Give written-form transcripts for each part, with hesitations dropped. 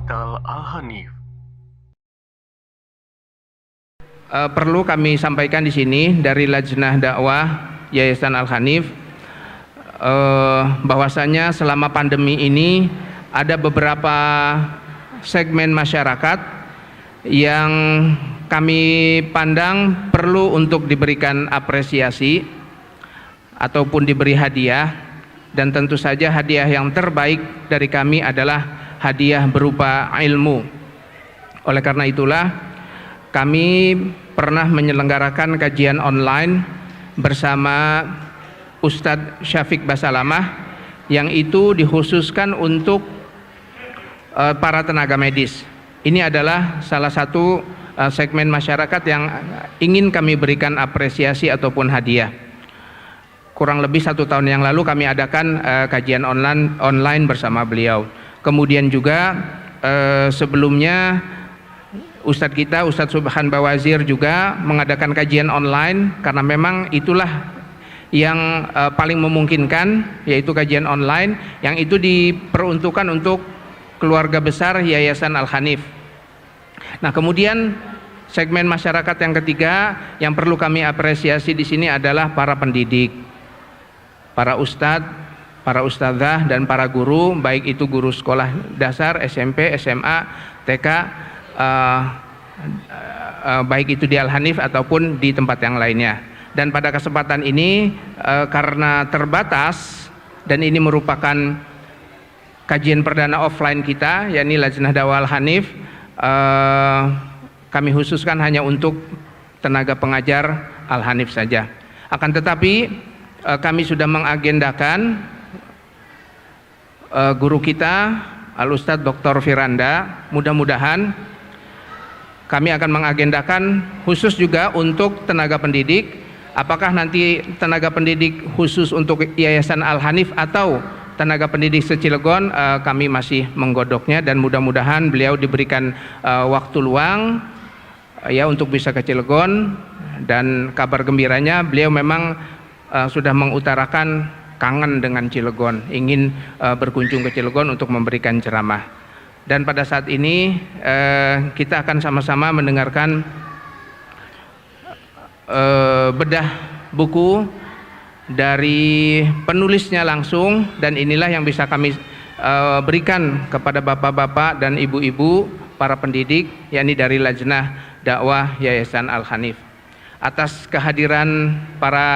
Portal Al-Hanif. Perlu kami sampaikan di sini dari Lajnah Dakwah Yayasan Al-Hanif bahwasanya selama pandemi ini ada beberapa segmen masyarakat yang kami pandang perlu untuk diberikan apresiasi ataupun diberi hadiah, dan tentu saja hadiah yang terbaik dari kami adalah hadiah berupa ilmu. Oleh karena itulah kami pernah menyelenggarakan kajian online bersama Ustadz Syafiq Basalamah yang itu dikhususkan untuk para tenaga medis. Ini adalah salah satu segmen masyarakat yang ingin kami berikan apresiasi ataupun hadiah. Kurang lebih 1 tahun yang lalu kami adakan kajian online bersama beliau. Kemudian juga sebelumnya Ustadz kita, Ustadz Subhan Bawazir juga mengadakan kajian online karena memang itulah yang paling memungkinkan, yaitu kajian online yang itu diperuntukkan untuk keluarga besar Yayasan Al-Hanif. Nah, kemudian segmen masyarakat yang ketiga yang perlu kami apresiasi di sini adalah para pendidik, para ustadz, para ustadzah dan para guru, baik itu guru sekolah dasar, SMP, SMA, TK, baik itu di Al-Hanif ataupun di tempat yang lainnya. Dan pada kesempatan ini karena terbatas dan ini merupakan kajian perdana offline kita, yakni Lajnah Dakwah Al-Hanif, kami khususkan hanya untuk tenaga pengajar Al-Hanif saja. Akan tetapi kami sudah mengagendakan guru kita Al-Ustadz Dr. Firanda, mudah-mudahan kami akan mengagendakan khusus juga untuk tenaga pendidik. Apakah nanti tenaga pendidik khusus untuk Yayasan Al-Hanif atau tenaga pendidik se-Cilegon, kami masih menggodoknya, dan mudah-mudahan beliau diberikan waktu luang ya untuk bisa ke Cilegon. Dan kabar gembiranya beliau memang sudah mengutarakan kangen dengan Cilegon, ingin berkunjung ke Cilegon untuk memberikan ceramah. Dan pada saat ini kita akan sama-sama mendengarkan bedah buku dari penulisnya langsung, dan inilah yang bisa kami berikan kepada bapak-bapak dan ibu-ibu para pendidik, yakni dari Lajnah Dakwah Yayasan Al-Hanif. Atas kehadiran para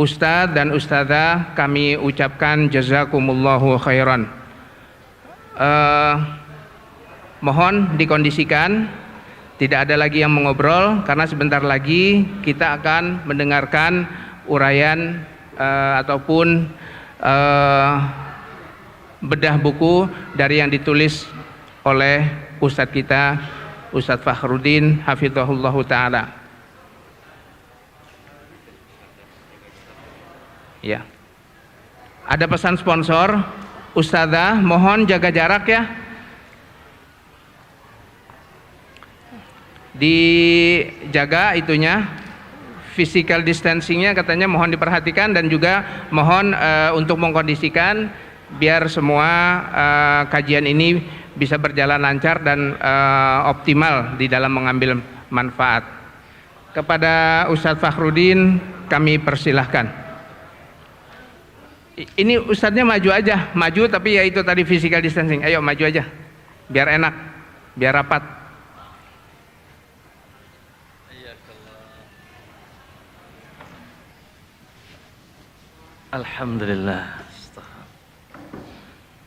ustadz dan ustadzah kami ucapkan jazakumullahu khairan. Mohon dikondisikan, tidak ada lagi yang mengobrol karena sebentar lagi kita akan mendengarkan uraian ataupun bedah buku dari yang ditulis oleh ustadz kita, Ustadz Fakhruddin hafizahullahu ta'ala. Ya. Ada pesan sponsor, ustadzah mohon jaga jarak ya. Dijaga itunya, physical distancingnya katanya mohon diperhatikan, dan juga mohon untuk mengkondisikan biar semua kajian ini bisa berjalan lancar dan optimal di dalam mengambil manfaat. Kepada Ustadz Fakhruddin kami persilahkan. Ini ustadznya maju aja, maju tapi ya itu tadi physical distancing. Ayo maju aja, biar enak, biar rapat. Alhamdulillah.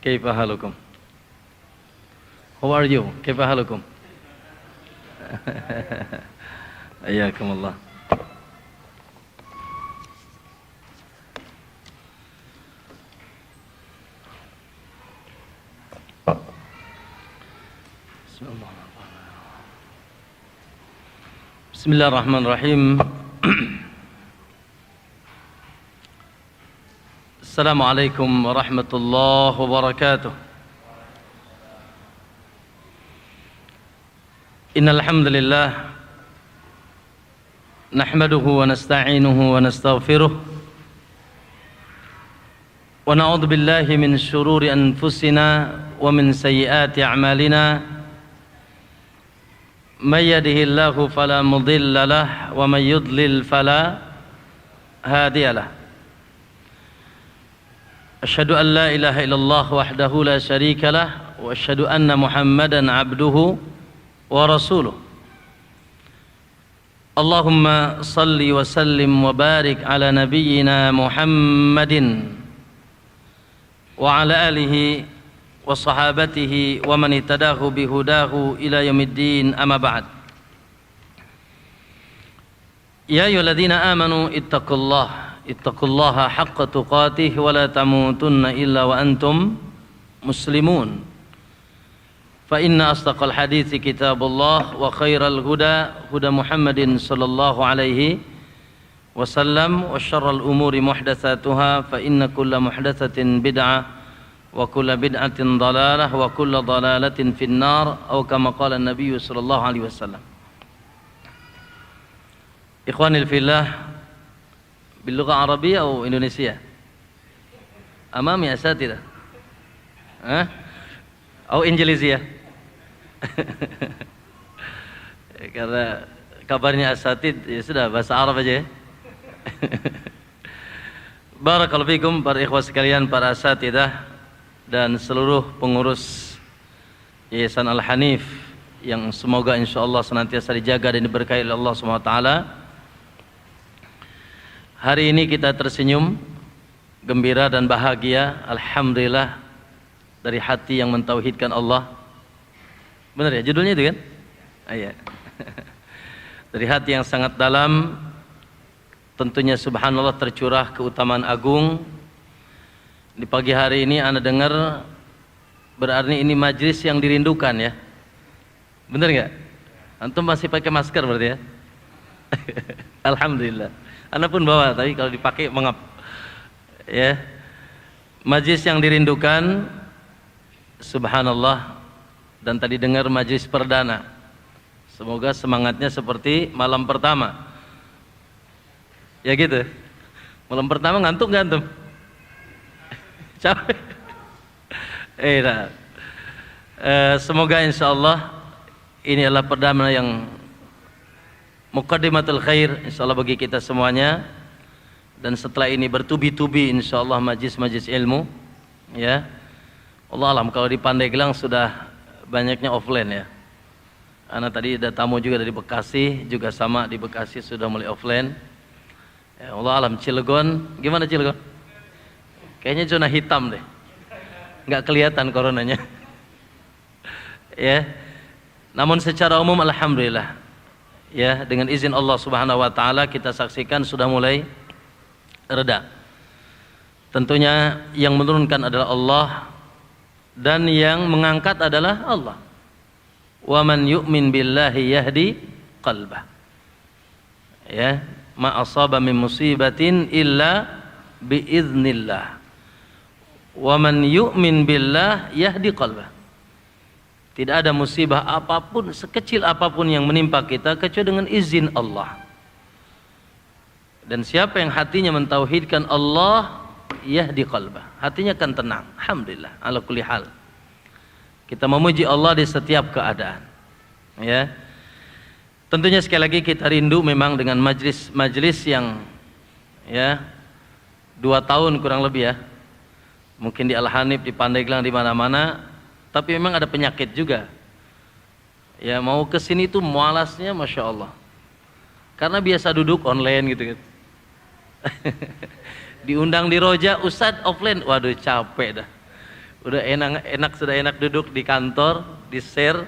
Kaifa halukum? How are you? Kaifa halukum? Ayyakumullah. Bismillahirrahmanirrahim. Assalamualaikum warahmatullahi wabarakatuh. Innal hamdalillah nahmaduhu wa nasta'inuhu wa nastaghfiruh wa na'udzu billahi min shururi anfusina ومن سيئات أعمالنا من يهده الله فلا مضل له ومن يضلل فلا هادي له أشهد أن لا إله إلا الله وحده لا شريك له وأشهد أن محمدا عبده ورسوله اللهم صل وسلم وبارك على نبينا محمد وعلى آله وصحابته ومن اهتداه بهداه إلى يوم الدين أما بعد يا أيها الذين آمنوا اتقوا الله حق تقاته ولا تموتن إلا وأنتم مسلمون فإن أصدق الحديث كتاب الله وخير الهدى هدى محمد صلى الله عليه وسلم وشر الأمور محدثاتها فإن كل محدثة بدعة وكل بدعة ضلالة وكل ضلالة في النار أو كما قال النبي صلى الله عليه وسلم إخواني في الله باللغة العربية أو إندونيسية أمامي أساتذة أو إنجليزية karena kabarnya asatid ya sudah bahasa Arab aja ya. Barakallahu fikum para ikhwah sekalian, para asatidah dan seluruh pengurus Yayasan Al-Hanif yang semoga insyaallah senantiasa dijaga dan diberkahi oleh Allah Subhanahu wa taala. Hari ini kita tersenyum, gembira dan bahagia, alhamdulillah, dari hati yang mentauhidkan Allah. Benar ya judulnya itu kan? Iya. Dari hati yang sangat dalam, tentunya subhanallah tercurah keutamaan agung. Di pagi hari ini Anda dengar, berarti ini majlis yang dirindukan ya. Benar nggak? Antum masih pakai masker berarti ya? Alhamdulillah. Anda pun bawa, tapi kalau dipakai mengap. Ya. Majlis yang dirindukan, subhanallah. Dan tadi dengar majlis perdana. Semoga semangatnya seperti malam pertama. Ya gitu. Malam pertama ngantuk nggak antum? Capek. Nah. Semoga insyaallah ini adalah perdana yang muqaddimatul khair insyaallah bagi kita semuanya. Dan setelah ini bertubi-tubi insyaallah majlis-majlis ilmu. Ya. Allah alam kalau di Pandeglang sudah banyaknya offline ya. Anak tadi ada tamu juga dari Bekasi, juga sama di Bekasi sudah mulai offline. Ya, Allah alam. Cilegon, gimana Cilegon? Kayaknya zona hitam deh, nggak kelihatan coronanya. Ya, namun secara umum alhamdulillah. Ya, dengan izin Allah Subhanahu Wa Taala kita saksikan sudah mulai reda. Tentunya yang menurunkan adalah Allah. Dan yang mengangkat adalah Allah. Wa man yu'min billahi yahdi qalbah. Ya, ma asaba min musibatin illa biiznillah. Wa man yu'min billah yahdi qalbah. Tidak ada musibah apapun, sekecil apapun yang menimpa kita kecuali dengan izin Allah. Dan siapa yang hatinya mentauhidkan Allah, yahdi qalbah, hatinya akan tenang. Alhamdulillah ala kulli hal. Kita memuji Allah di setiap keadaan. Ya. Tentunya sekali lagi kita rindu memang dengan majlis-majlis yang ya 2 tahun kurang lebih ya. Mungkin di Al-Hanif, di Pandeglang, di mana-mana, tapi memang ada penyakit juga. Ya, mau ke sini tuh malasnya Masya Allah. Karena biasa duduk online gitu. Diundang di Roja, Ustadz offline, waduh capek dah. Udah enak sudah enak duduk di kantor, di share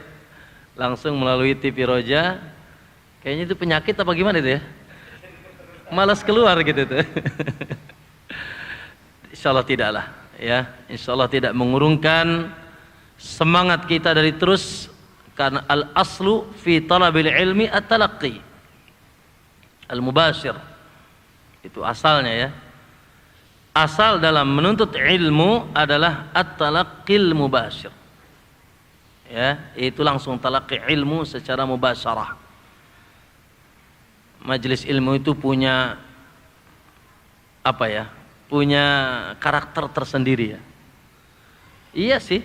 langsung melalui TV Roja. Kayaknya itu penyakit apa gimana itu ya? Malas keluar gitu tuh. Insyaallah tidaklah ya. Insyaallah tidak mengurungkan semangat kita dari terus, karena al aslu fi talabil ilmi at-talaqqi al-mubashir. Itu asalnya ya. Asal dalam menuntut ilmu adalah at-talaqqil mubashir. Ya, itu langsung talaqi ilmu secara mubasyarah. Majelis ilmu itu punya apa ya? Punya karakter tersendiri ya. Iya sih.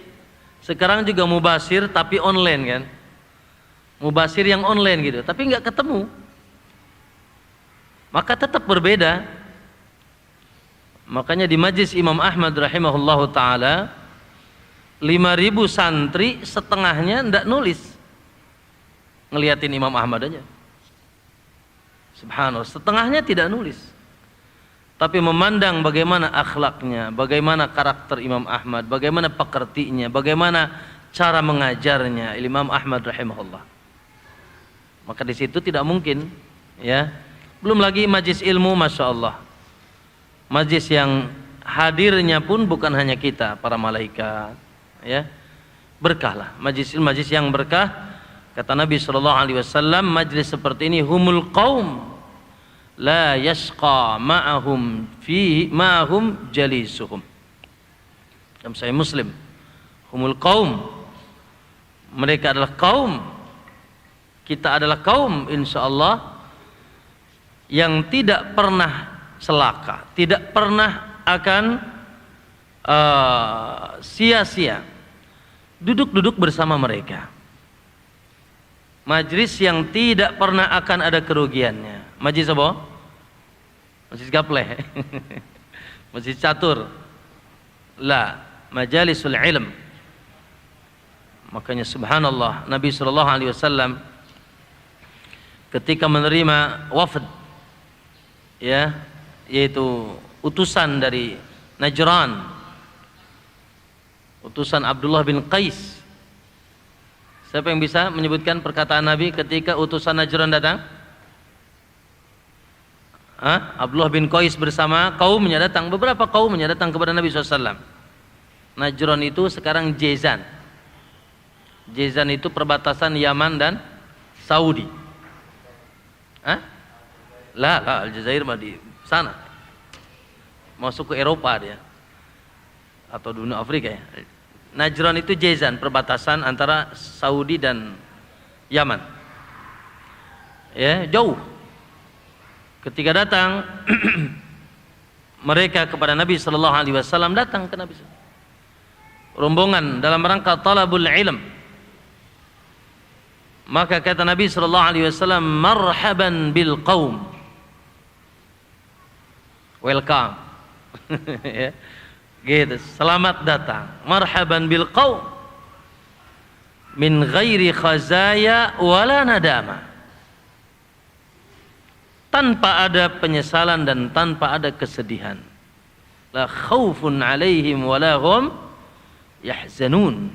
Sekarang juga mubasir tapi online kan. Mubasir yang online gitu, tapi nggak ketemu. Maka tetap berbeda. Makanya di majlis Imam Ahmad rahimahullahu taala 5.000 santri setengahnya ndak nulis, ngeliatin Imam Ahmad aja. Subhanallah, setengahnya tidak nulis, tapi memandang bagaimana akhlaknya, bagaimana karakter Imam Ahmad, bagaimana pekertinya, bagaimana cara mengajarnya Imam Ahmad rahimahullah. Maka di situ tidak mungkin, ya. Belum lagi majlis ilmu, masya Allah, majlis yang hadirnya pun bukan hanya kita, para malaikat, ya, berkahlah majlis yang berkah. Kata Nabi SAW, majlis seperti ini humul qaum la yashqa ma'ahum jalisuhum. Dalam Sahih Muslim, humul qaum, mereka adalah kaum, kita adalah kaum insyaallah yang tidak pernah celaka, tidak pernah akan sia-sia duduk-duduk bersama mereka. Majlis yang tidak pernah akan ada kerugiannya. Majlis apa? Majlis gapleh. Majlis catur. La, majalisul ilm. Makanya subhanallah, Nabi SAW ketika menerima wafd, ya, yaitu utusan dari Najran, utusan Abdullah bin Qais. Siapa yang bisa menyebutkan perkataan Nabi ketika utusan Najran datang? Abdullah bin Qais bersama kaumnya datang, beberapa kaumnya datang kepada Nabi SAW. Najran itu sekarang Jizan. Jizan itu perbatasan Yaman dan Saudi. Aljazair mah di sana. Masuk ke Eropa dia. Atau dunia Afrika ya. Najran itu Jizan, perbatasan antara Saudi dan Yaman. Ya, jauh. Ketika datang mereka kepada Nabi SAW, datang ke Nabi SAW. Rombongan dalam rangka talabul ilm. Maka kata Nabi SAW, marhaban bil qaum. Welcome. Ya. Gitu, selamat datang, marhaban bil qaum min ghairi khazaya wala nadama, tanpa ada penyesalan dan tanpa ada kesedihan. La khaufun alaihim wala hum yahzanun.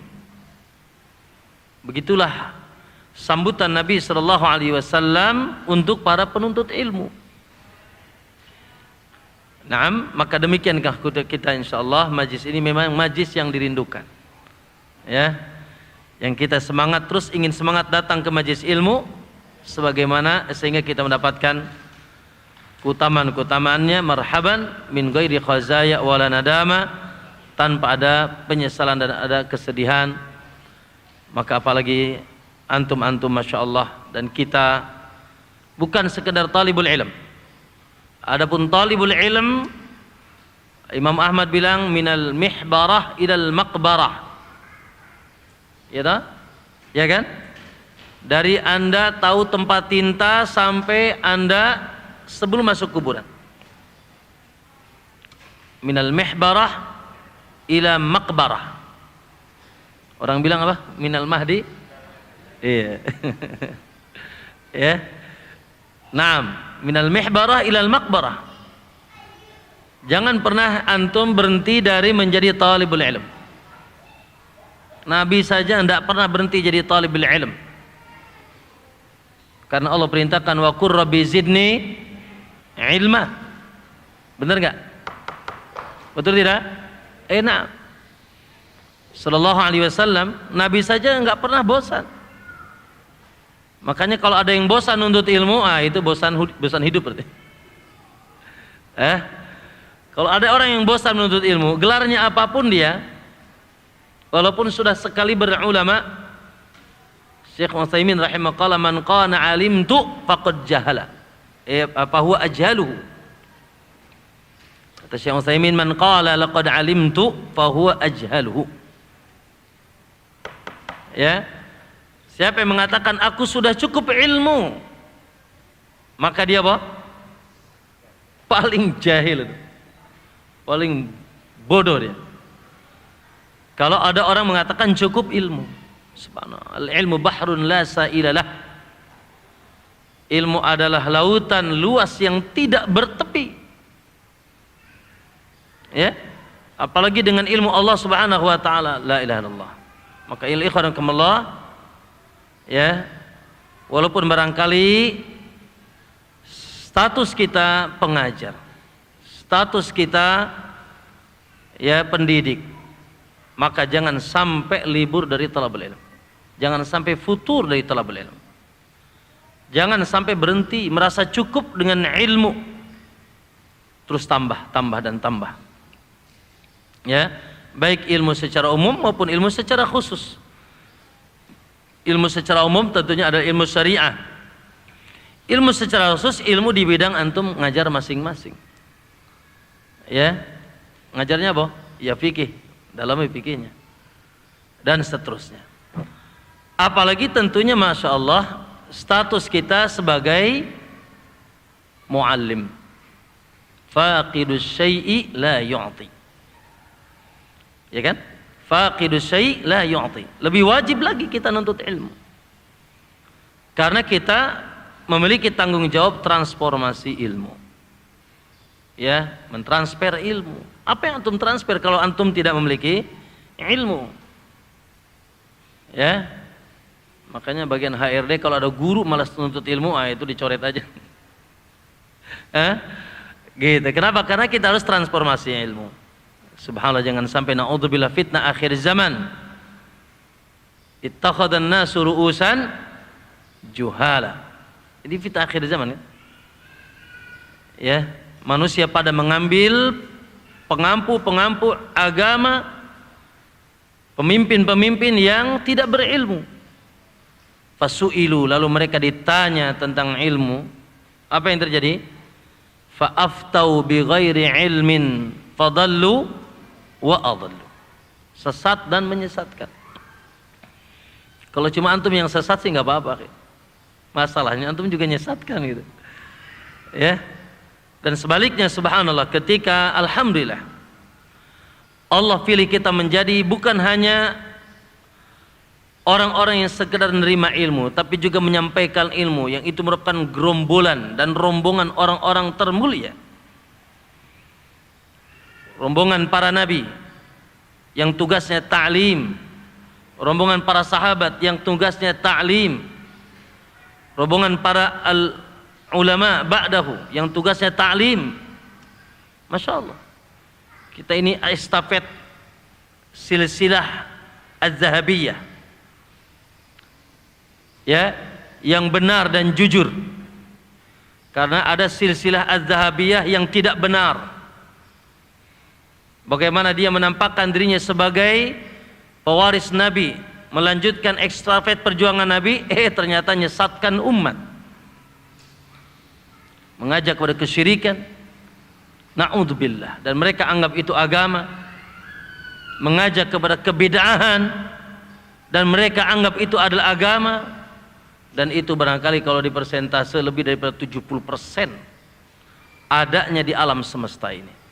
Begitulah sambutan Nabi SAW untuk para penuntut ilmu. Naam, maka demikiankah kita insyaallah majlis ini memang majlis yang dirindukan. Ya. Yang kita semangat, terus ingin semangat datang ke majlis ilmu sebagaimana sehingga kita mendapatkan keutamaan-keutamaannya, marhaban min ghairi khazaya wala nadama, tanpa ada penyesalan dan ada kesedihan. Maka apalagi antum-antum masyaallah, dan kita bukan sekedar talibul ilm. Adapun talibul ilm, Imam Ahmad bilang minal mihbarah ilal maqbarah. Ya tak? Ya kan? Dari Anda tahu tempat tinta sampai Anda sebelum masuk kuburan. Minal mihbarah ila maqbarah. Orang bilang apa? Minal mahdi. Iya. Ya. Naam, minal mihbarah ilal maqbarah. Jangan pernah antum berhenti dari menjadi talibul ilm. Nabi saja tidak pernah berhenti jadi talibul ilm. Karena Allah perintahkan wa qur rabbi zidni ilma. Benar enggak? Betul tidak? Nah. Sallallahu alaihi wasallam, Nabi saja enggak pernah bosan. Makanya kalau ada yang bosan nuntut ilmu, itu bosan hidup berarti. Kalau ada orang yang bosan menuntut ilmu, gelarnya apapun dia, walaupun sudah sekali berulama, Syekh Utsaimin rahimahullah, man qana alimtu faqad jahala. Apa huwa ajhaluhu? Kata Syekh Utsaimin, man qala laqad alimtu fa huwa ajhaluhu. Ya. Siapa yang mengatakan aku sudah cukup ilmu, maka dia apa? Paling jahil itu. Paling bodoh dia. Kalau ada orang mengatakan cukup ilmu, subhanallah, al-ilmu bahrun la sa'ilalah. Ilmu adalah lautan luas yang tidak bertepi. Ya, apalagi dengan ilmu Allah Subhanahu wa taala, la ilaha illallah. Maka ikhwanakumullah, ya, walaupun barangkali status kita pengajar, status kita ya pendidik, maka jangan sampai libur dari talabul ilm. Jangan sampai futur dari talabul ilm. Jangan sampai berhenti merasa cukup dengan ilmu. Terus tambah, dan tambah. Ya, baik ilmu secara umum maupun ilmu secara khusus. Ilmu secara umum tentunya ada ilmu syariah. Ilmu secara khusus ilmu di bidang antum ngajar masing-masing. Ya, ngajarnya apa? Ya fikih, dalamnya fikihnya, dan seterusnya. Apalagi tentunya masya Allah status kita sebagai muallim. Faqidus syai'i la yu'ti. Ya kan? Faqidus syai' la yu'ti. Lebih wajib lagi kita nuntut ilmu. Karena kita memiliki tanggung jawab transformasi ilmu. Ya, mentransfer ilmu. Apa yang antum transfer kalau antum tidak memiliki ilmu? Ya. Makanya bagian HRD kalau ada guru malas nuntut ilmu, itu dicoret aja. Gitu. Kenapa? Karena kita harus transformasi ilmu. Subhanallah, jangan sampai na'udzubillah fitnah akhir zaman. Ittakhadhan nasu ru'usan juhala. Ini fitnah akhir zaman ya. Ya, manusia pada mengambil pengampu agama, pemimpin-pemimpin yang tidak berilmu. Fasu'ilu, lalu mereka ditanya tentang ilmu. Apa yang terjadi? Fa'aftau bi ghairi ilmin fadallu wa adallu. Sesat dan menyesatkan. Kalau cuma antum yang sesat sih nggak apa-apa. Masalahnya antum juga menyesatkan gitu. Ya. Dan sebaliknya subhanallah, ketika alhamdulillah Allah pilih kita menjadi bukan hanya orang-orang yang sekedar menerima ilmu, tapi juga menyampaikan ilmu, yang itu merupakan gerombolan dan rombongan orang-orang termulia. Rombongan para nabi yang tugasnya ta'lim, rombongan para sahabat yang tugasnya ta'lim, rombongan para ulama ba'dahu yang tugasnya ta'lim. Masya Allah, kita ini estafet silsilah az-zahabiyah, ya, yang benar dan jujur. Karena ada silsilah az-zahabiyah yang tidak benar. Bagaimana dia menampakkan dirinya sebagai pewaris Nabi, melanjutkan ekstrafet perjuangan Nabi, ternyata nyesatkan umat, mengajak kepada kesyirikan, na'udzubillah, dan mereka anggap itu agama, mengajak kepada kebid'ahan, dan mereka anggap itu adalah agama. Dan itu barangkali kalau di persentase lebih daripada 70% adanya di alam semesta ini.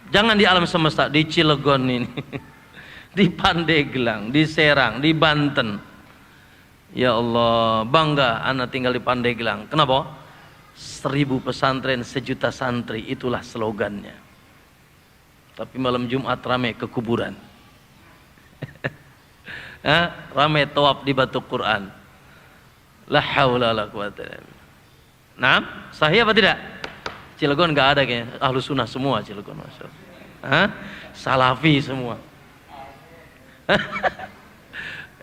Jangan di alam semesta, di Cilegon ini, di Pandeglang, di Serang, di Banten. Ya Allah, bangga anak tinggal di Pandeglang. Kenapa? 1000 pesantren, 1 juta santri, itulah slogannya. Tapi malam Jumat ramai ke kuburan. Ramai tawaf di batu Quran. La haula la quwata illa billah. Nah, sahih apa tidak? Cilegon nggak ada kayaknya, ahlu sunnah semua Cilegon, masya Allah. Salafi semua.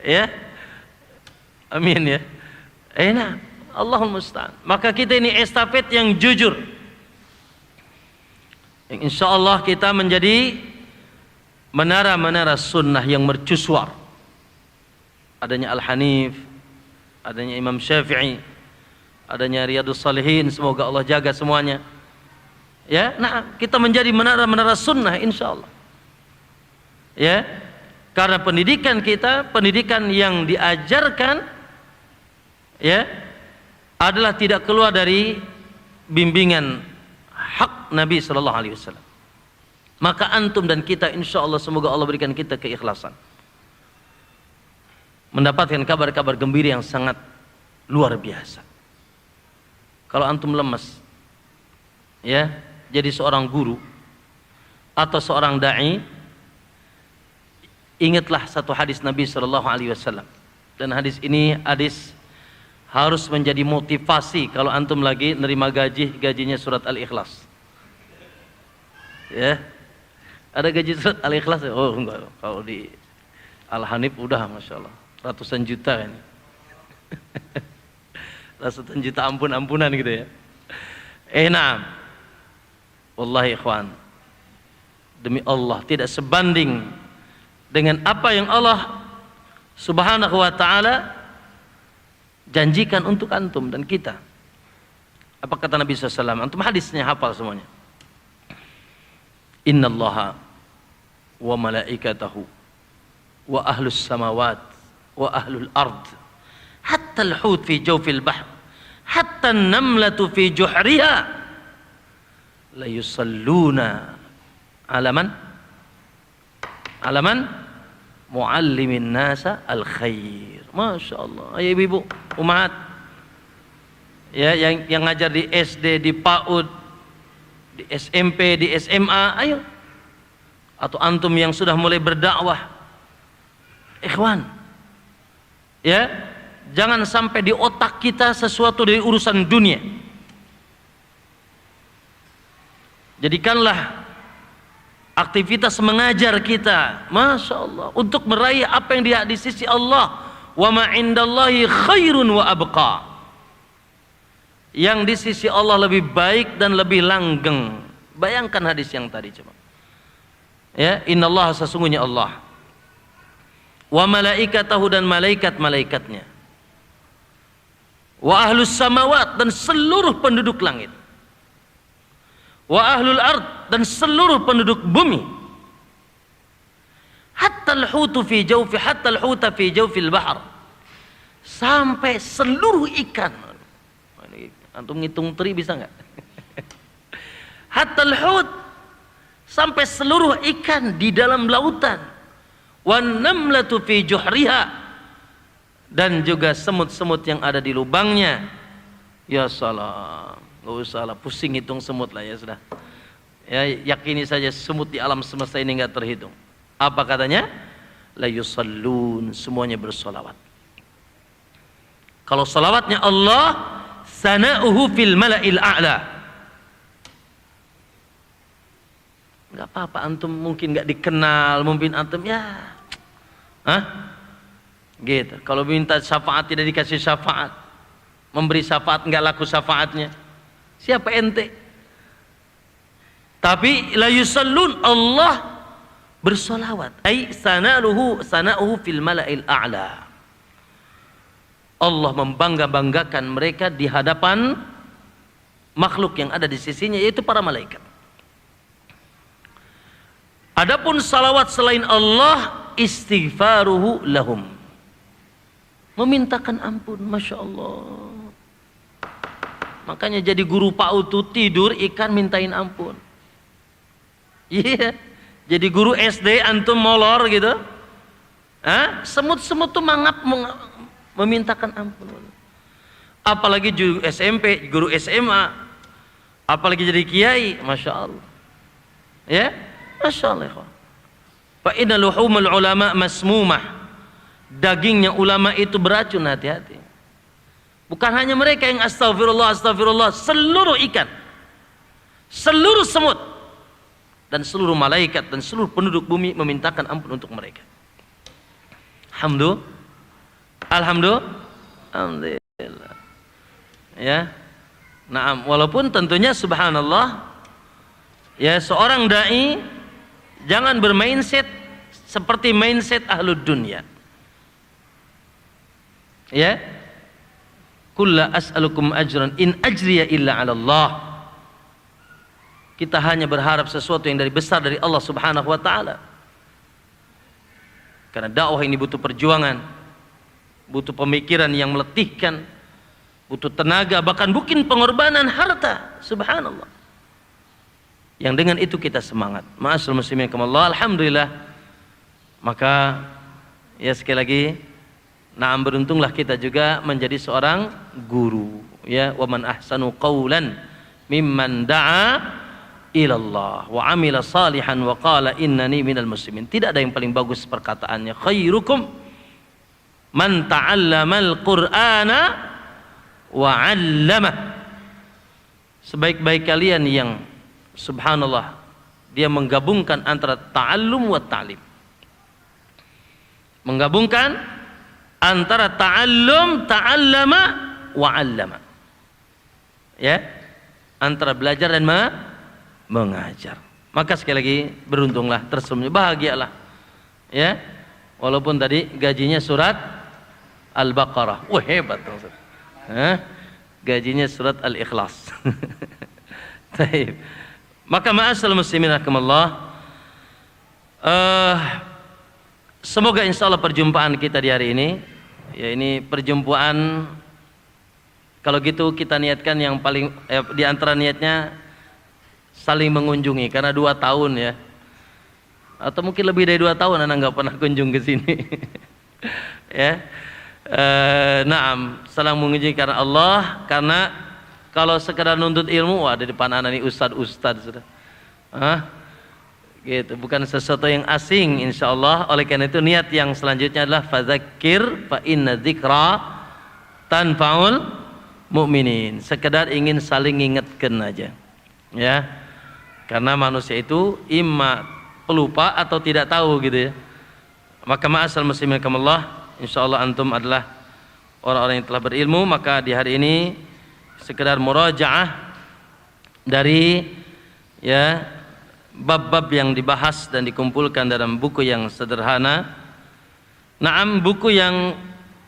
Ya, amin ya. Nah, Allahul musta'an. Maka kita ini estafet yang jujur, yang insya Allah kita menjadi menara-menara sunnah yang mercusuar. Adanya Al-Hanif, adanya Imam Syafi'i, adanya Riyadus Salihin, semoga Allah jaga semuanya. Ya, nah kita menjadi menara-menara sunnah insya Allah. Ya, Karena pendidikan kita, pendidikan yang diajarkan ya adalah tidak keluar dari bimbingan hak Nabi sallallahu alaihi wasallam. Maka antum dan kita insyaallah semoga Allah berikan kita keikhlasan. Mendapatkan kabar-kabar gembira yang sangat luar biasa. Kalau antum lemas ya, jadi seorang guru atau seorang dai, ingatlah satu hadis Nabi sallallahu alaihi wasallam. Dan hadis ini hadis harus menjadi motivasi kalau antum lagi nerima gajinya surat Al-Ikhlas. Ya. Ada gaji surat Al-Ikhlas? Oh enggak, kalau di Al-Hanif udah Masya Allah ratusan juta ini. Ratusan juta ampunan gitu ya. Nah, wallahi ikhwan, demi Allah tidak sebanding dengan apa yang Allah Subhanahu wa ta'ala janjikan untuk antum dan kita. Apa kata Nabi SAW? Antum hadisnya hafal semuanya. Innallaha wa malaikatahu wa ahlus samawat wa ahlul ard hatta al-hut fi jawfil bahr hatta an-namlatu fi juhriha la yusalluna ala man? Ala man? Muallimin nasa al-khair. Masya Allah. Ayo ibu-ibu, umat ya, yang ngajar di SD, di PAUD, di SMP, di SMA, ayo. Atau antum yang sudah mulai berdakwah, ikhwan ya, jangan sampai di otak kita sesuatu dari urusan dunia. Jadikanlah aktivitas mengajar kita, Masya Allah, untuk meraih apa yang di sisi Allah. Wa ma indallahi khairun wa abqa. Yang di sisi Allah lebih baik dan lebih langgeng. Bayangkan hadis yang tadi coba. Ya, innallaha, sesungguhnya Allah. Wa malaikatahu, dan malaikat-malaikatnya. Wa ahlus samawat, dan seluruh penduduk langit. Wa ahlul ard, dan seluruh penduduk bumi. Hatta al-hutu fi jawfi, hatta al-huta fi jawfil bahr. Sampai seluruh ikan. Antum ngitung teri bisa enggak? Hatta al-hut, sampai seluruh ikan di dalam lautan. Wan namlatu fi juhriha, dan juga semut-semut yang ada di lubangnya. Ya salam, enggak usah lah pusing hitung semut lah, ya sudah. Ya, yakini saja semut di alam semesta ini enggak terhitung. Apa katanya? La yusallun, semuanya bersolawat. Kalau solawatnya Allah, sana'uhu fil mala'il a'la. Enggak apa-apa antum mungkin enggak dikenal, mungkin antum ya, gitu. Kalau minta syafaat tidak dikasih syafaat, memberi syafaat enggak laku syafaatnya, siapa ente? Tapi la yusallun, Allah bersolawat, ay sana'uhu fil mala'il a'la. Allah membangga-banggakan mereka di hadapan makhluk yang ada di sisinya, yaitu para malaikat. Adapun salawat selain Allah, istighfaruhu lahum, memintakan ampun. Masya Allah. Makanya jadi guru PAUD tuh tidur ikan mintain ampun. Iya, jadi guru SD antum molor gitu, semut-semut tuh mangap memintakan ampun. Apalagi guru SMP, guru SMA, apalagi jadi kiai, Masya Allah. Ya, Masya Allah. Fa inna luhumul ulama masmumah, dagingnya ulama itu beracun, hati-hati. Bukan hanya mereka yang astagfirullah, astagfirullah, seluruh ikan, seluruh semut, dan seluruh malaikat dan seluruh penduduk bumi memintakan ampun untuk mereka. Alhamdulillah. Ya. Naam, walaupun tentunya subhanallah, ya, seorang dai jangan bermindset seperti mindset ahlud dunya. Ya. Qul la as'alukum ajran in ajriya illa 'ala Allah. Kita hanya berharap sesuatu yang besar dari Allah Subhanahu wa taala. Karena dakwah ini butuh perjuangan, butuh pemikiran yang meletihkan, butuh tenaga, bahkan mungkin pengorbanan harta. Subhanallah. Yang dengan itu kita semangat. Ma'asyiral muslimin rahimakumullah, alhamdulillah. Maka ya sekali lagi, beruntunglah kita juga menjadi seorang guru. Ya, wa man ahsanu qawlan mimman da'a ilallah wa amila salihan wa qala innani minal muslimin. Tidak ada yang paling bagus perkataannya. Khairukum man ta'allamal qur'ana wa 'allamah. Sebaik-baik kalian yang subhanallah dia menggabungkan antara ta'allum wa ta'lim. Menggabungkan antara ta'allum, ta'allama wa 'allama. Ya, antara belajar dan mengajar. Maka sekali lagi beruntunglah, tersenyum, bahagialah. Ya. Walaupun tadi gajinya surat Al-Baqarah. Wah, hebat dong. Gajinya surat Al-Ikhlas. Baik. Maka ma'asyiral muslimin rahimakumullah, semoga insyaallah perjumpaan kita di hari ini, ya ini perjumpaan, kalau gitu kita niatkan yang paling di antara niatnya saling mengunjungi, karena 2 tahun ya, atau mungkin lebih dari 2 tahun anak nggak pernah kunjung ke sini. Ya, saling mengunjungi karena Allah, karena kalau sekedar nuntut ilmu, wah di depan anak ini ustad sudah, gitu, bukan sesuatu yang asing, insya Allah. Oleh karena itu niat yang selanjutnya adalah fadzakir fa inna dzikra tanfaul mu'minin, sekedar ingin saling ingatkan aja, ya. Karena manusia itu imma pelupa atau tidak tahu gitu ya. Maka ma'asyiral muslimin rahimakumullah, insyaallah antum adalah orang-orang yang telah berilmu. Maka di hari ini sekedar murajaah dari ya bab-bab yang dibahas dan dikumpulkan dalam buku yang sederhana. Buku yang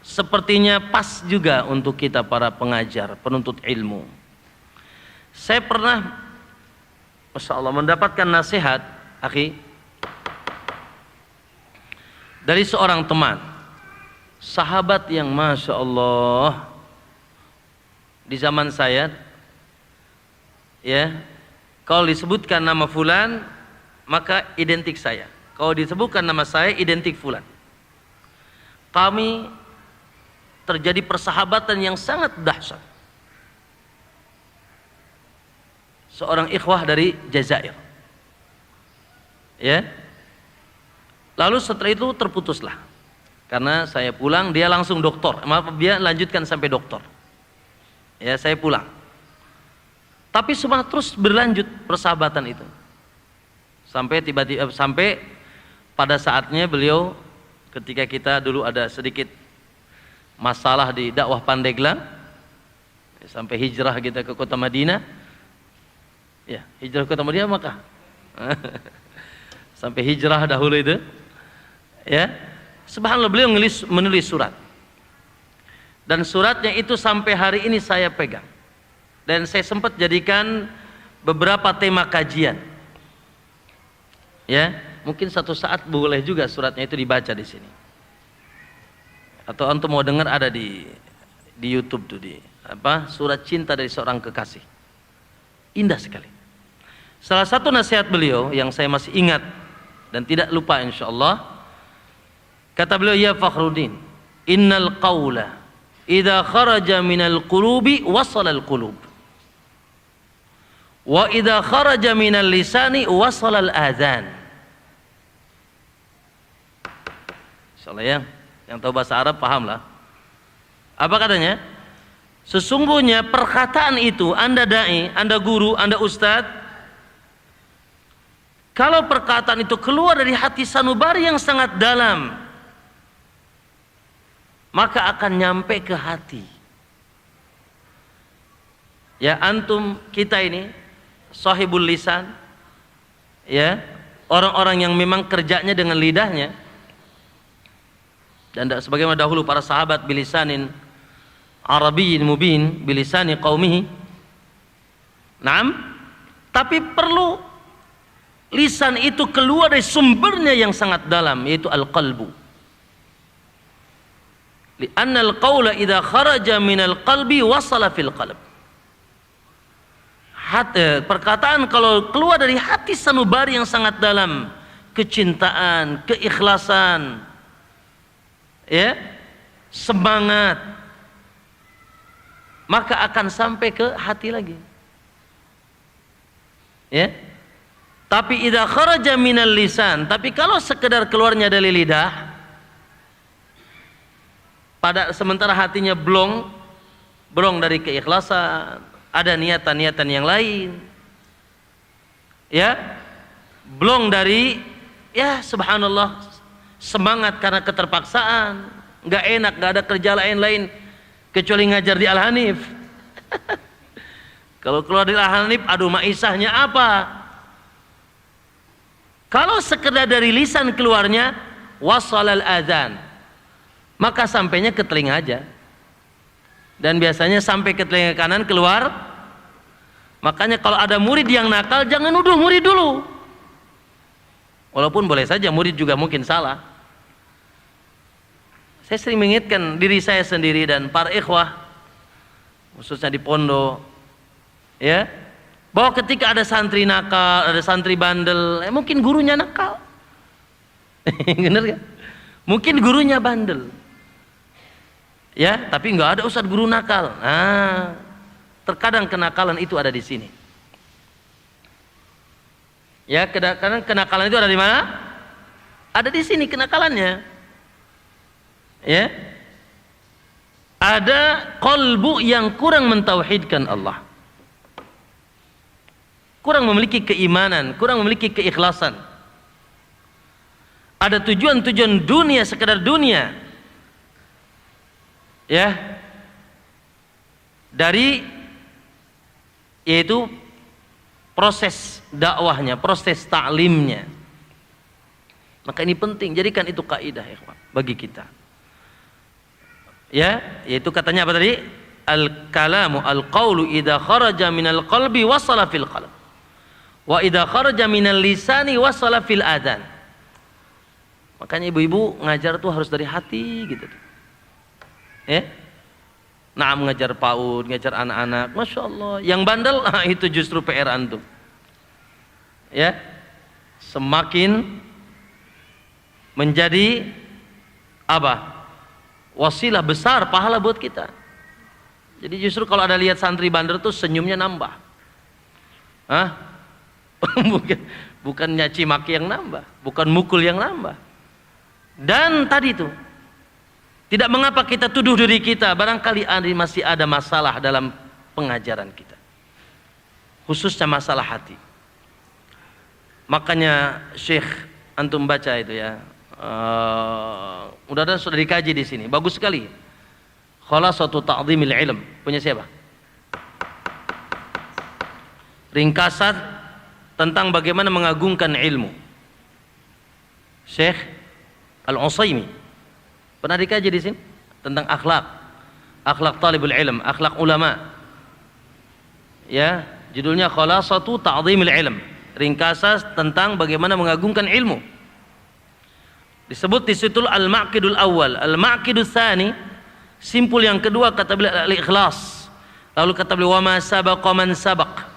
sepertinya pas juga untuk kita para pengajar, penuntut ilmu. Saya pernah, Masya Allah, mendapatkan nasihat, akhi, dari seorang teman, sahabat yang Masya Allah, di zaman saya, ya, kalau disebutkan nama fulan, maka identik saya. Kalau disebutkan nama saya, identik fulan. Kami terjadi persahabatan yang sangat dahsyat. Seorang ikhwah dari Jazair, ya. Lalu setelah itu terputuslah, karena saya pulang, dia langsung doktor. Dia lanjutkan sampai doktor. Ya, saya pulang. Tapi semua terus berlanjut persahabatan itu, sampai tiba-tiba, sampai pada saatnya beliau, ketika kita dulu ada sedikit masalah di dakwah Pandeglang, sampai hijrah kita ke kota Madinah. Ya, hijrah ke kota Madinah Makkah. Sampai hijrah dahulu itu, ya. Subhanallah, beliau menulis surat. Dan suratnya itu sampai hari ini saya pegang. Dan saya sempat jadikan beberapa tema kajian. Ya, mungkin satu saat boleh juga suratnya itu dibaca di sini. Atau antum mau dengar, ada di YouTube tuh, di surat cinta dari seorang kekasih. Indah sekali. Salah satu nasihat beliau yang saya masih ingat dan tidak lupa insyaallah, kata beliau, ya Fakhruddin, innal qawla idza kharaja minal qulubi wasala al qulub, wa idza kharaja minal lisani wasala al adhan. Insyaallah ya, yang tahu bahasa Arab pahamlah. Apa katanya? Sesungguhnya perkataan itu, Anda dai, Anda guru, Anda ustadz, kalau perkataan itu keluar dari hati sanubari yang sangat dalam, maka akan nyampe ke hati. Ya, antum kita ini sahibul lisan, ya, orang-orang yang memang kerjanya dengan lidahnya. Dan sebagaimana dahulu para sahabat, bilisanin arabiyyin mubin bilisani qaumihi. Tapi perlu lisan itu keluar dari sumbernya yang sangat dalam, yaitu al-qalbu, Li'anna al-qawla idza kharaja minal qalbi wasala fil qalb. Perkataan kalau keluar dari hati sanubari yang sangat dalam, kecintaan, keikhlasan, ya, semangat, maka akan sampai ke hati lagi. Ya. Tapi idza kharaja minal lisan, tapi kalau sekedar keluarnya dari lidah, pada sementara hatinya blong dari keikhlasan, ada niatan-niatan yang lain, ya, blong dari, ya subhanallah, semangat karena keterpaksaan, nggak enak, nggak ada kerja lain kecuali ngajar di Al-Hanif. Kalau keluar dari Al-Hanif, aduh maisahnya apa? Kalau sekedar dari lisan keluarnya, wasalal adzan, maka sampainya ke telinga aja. Dan biasanya sampai ke telinga kanan keluar. Makanya kalau ada murid yang nakal, jangan nuduh murid dulu. Walaupun boleh saja murid juga mungkin salah. Saya sering mengingatkan diri saya sendiri dan para ikhwah, khususnya di pondok, ya, bahwa ketika ada santri nakal, ada santri bandel, mungkin gurunya nakal. Bener kan? Mungkin gurunya bandel, ya, tapi nggak ada ustadz guru nakal. Nah, terkadang kenakalan itu ada di sini. Ya, kadang kenakalan itu ada di mana? Ada di sini kenakalannya. Ya, ada qalbu yang kurang mentauhidkan Allah, kurang memiliki keimanan, kurang memiliki keikhlasan. Ada tujuan-tujuan dunia, sekedar dunia, ya, dari yaitu proses dakwahnya, proses ta'limnya. Maka ini penting, jadikan itu kaidah ya bagi kita. Ya, yaitu katanya apa tadi? Al-kalamu al-qawlu idza kharaja minal qalbi wasala fil qalb. Wa idza kharaja minal lisani wasala fil adzan. Makanya ibu-ibu ngajar tuh harus dari hati gitu. Ya. Nah, mengajar PAUD, ngajar anak-anak, Masya Allah. Yang bandel, itu justru PR antum. Ya, semakin menjadi apa? Wasilah besar pahala buat kita. Jadi justru kalau ada lihat santri bandel tuh senyumnya nambah. Hah? bukan nyaci maki yang nambah, bukan mukul yang nambah. Dan tadi tuh, tidak mengapa kita tuduh diri kita, barangkali masih ada masalah dalam pengajaran kita, khususnya masalah hati. Makanya Syekh antum baca itu ya, mudah-mudahan sudah dikaji di sini, bagus sekali. Khalasatu ta'dhimil ilm, punya siapa? Ringkasan tentang bagaimana mengagungkan ilmu, Syekh Al-Utsaimin. Pernah dikaji di sini tentang akhlak talibul ilm, akhlak ulama. Ya, judulnya Khalasatu Ta'dhimil Ilm, ringkasan tentang bagaimana mengagungkan ilmu. Disebut di situ al-ma'qidul awal, al-ma'qidul tsani, simpul yang kedua kata beliau al-ikhlas. Lalu kata beliau wa ma sabaqa man sabaq.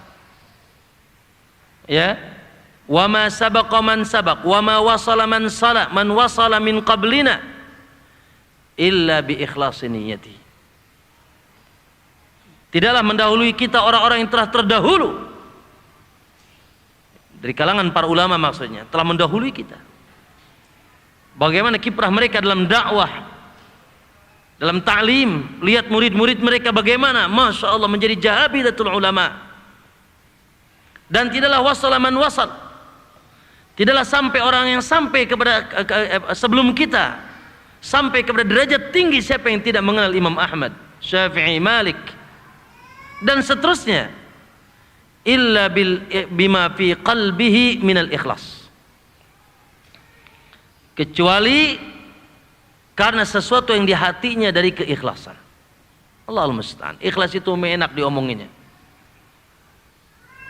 Ya, wa ma sabaqa man sabaq, wa ma wasala man wasala min qablina illa bi ikhlasi niyyati. Tidaklah mendahului kita orang-orang yang telah terdahulu dari kalangan para ulama, maksudnya telah mendahului kita. Bagaimana kiprah mereka dalam dakwah, dalam ta'lim. Lihat murid-murid mereka bagaimana, Masya Allah, menjadi jahabidatul ulama. Dan tidaklah wasala man wasal, tidaklah sampai orang yang sampai kepada sebelum kita, sampai kepada derajat tinggi siapa yang tidak mengenal Imam Ahmad, Syafi'i, Malik dan seterusnya, illa bima fi qalbihi minal ikhlas, kecuali karena sesuatu yang di hatinya dari keikhlasan. Allahul musta'an. Ikhlas itu enak diomonginnya,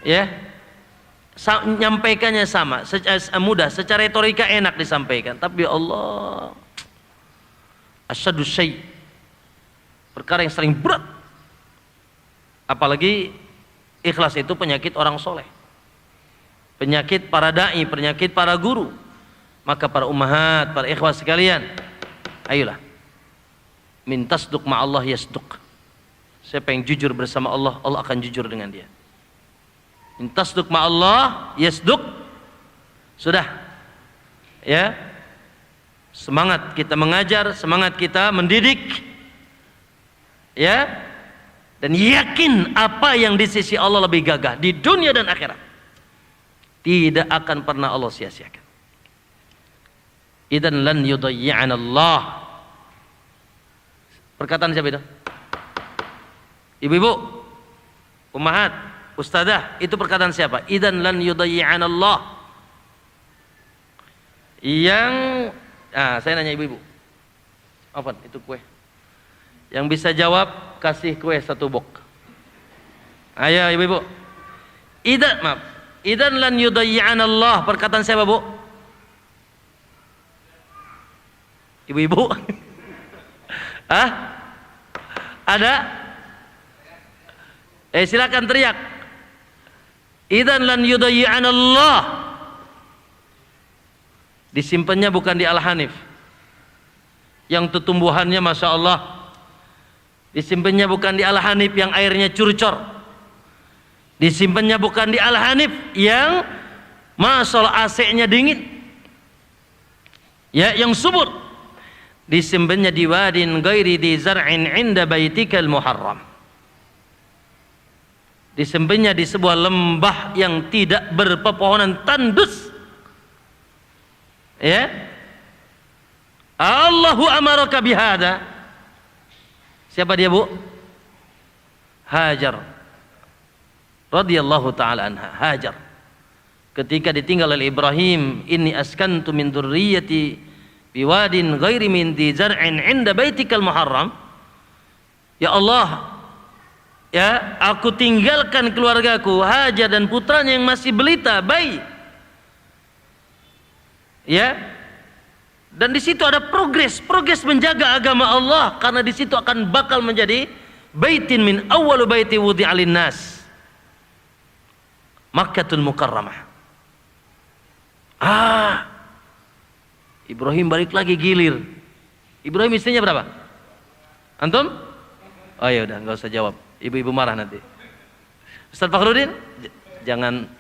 ya, nyampaikannya sama, mudah, secara retorika enak disampaikan, tapi Allah asyadu syai' perkara yang sering berat. Apalagi ikhlas itu penyakit orang soleh, penyakit para da'i, penyakit para guru. Maka para ummahat, para ikhwas sekalian, ayolah, min tasduq ma'allah yasduq. Siapa yang jujur bersama Allah, Allah akan jujur dengan dia. Min tasduq ma'allah yasduq. Sudah, ya, semangat kita mengajar, semangat kita mendidik, ya, dan yakin apa yang di sisi Allah lebih gagah di dunia dan akhirat. Tidak akan pernah Allah sia-siakan. Idzan lan yudayyi'ana Allah. Perkataan siapa itu? Ibu-ibu, ummahat, ustadzah, itu perkataan siapa? Idzan lan yudayyi'ana Allah. Saya nanya ibu-ibu. Apa itu kue? Yang bisa jawab kasih kue 1 bok. Ayo ibu-ibu. Idzan lan yudayyi'ana Allah. Perkataan siapa, Bu? Ibu-ibu? Ada? Silakan teriak. Idzan lan yudayyi'ana Allah. Disimpannya bukan di Al-Hanif yang tumbuhannya Masya Allah. Disimpannya bukan di Al-Hanif yang airnya curcor. Disimpannya bukan di Al-Hanif yang Masya Allah AC-nya dingin, ya, yang subur. Disimpannya di wadin ghairi di zar'in inda baitikal muharram. Disimpannya di sebuah lembah yang tidak berpepohonan tandus, ya. Allahu amaraka bihada. Siapa dia, Bu? Hajar radhiyallahu taala anha. Hajar ketika ditinggal oleh Ibrahim, inni askantu min dzurriyyati biwadin ghairi min dzi zar'in 'inda baitikal muharram. Ya Allah, ya, aku tinggalkan keluargaku, Hajar dan putranya yang masih belita, bayi. Ya. Dan di situ ada progres menjaga agama Allah, karena di situ akan bakal menjadi baitin min awwalu baiti wudi'a lin-nas. Makkatul Mukarramah. Ibrahim balik lagi gilir. Ibrahim istrinya berapa? Antum? Oh ya udah, enggak usah jawab. Ibu-ibu marah nanti. Ustaz Fakhrudin, jangan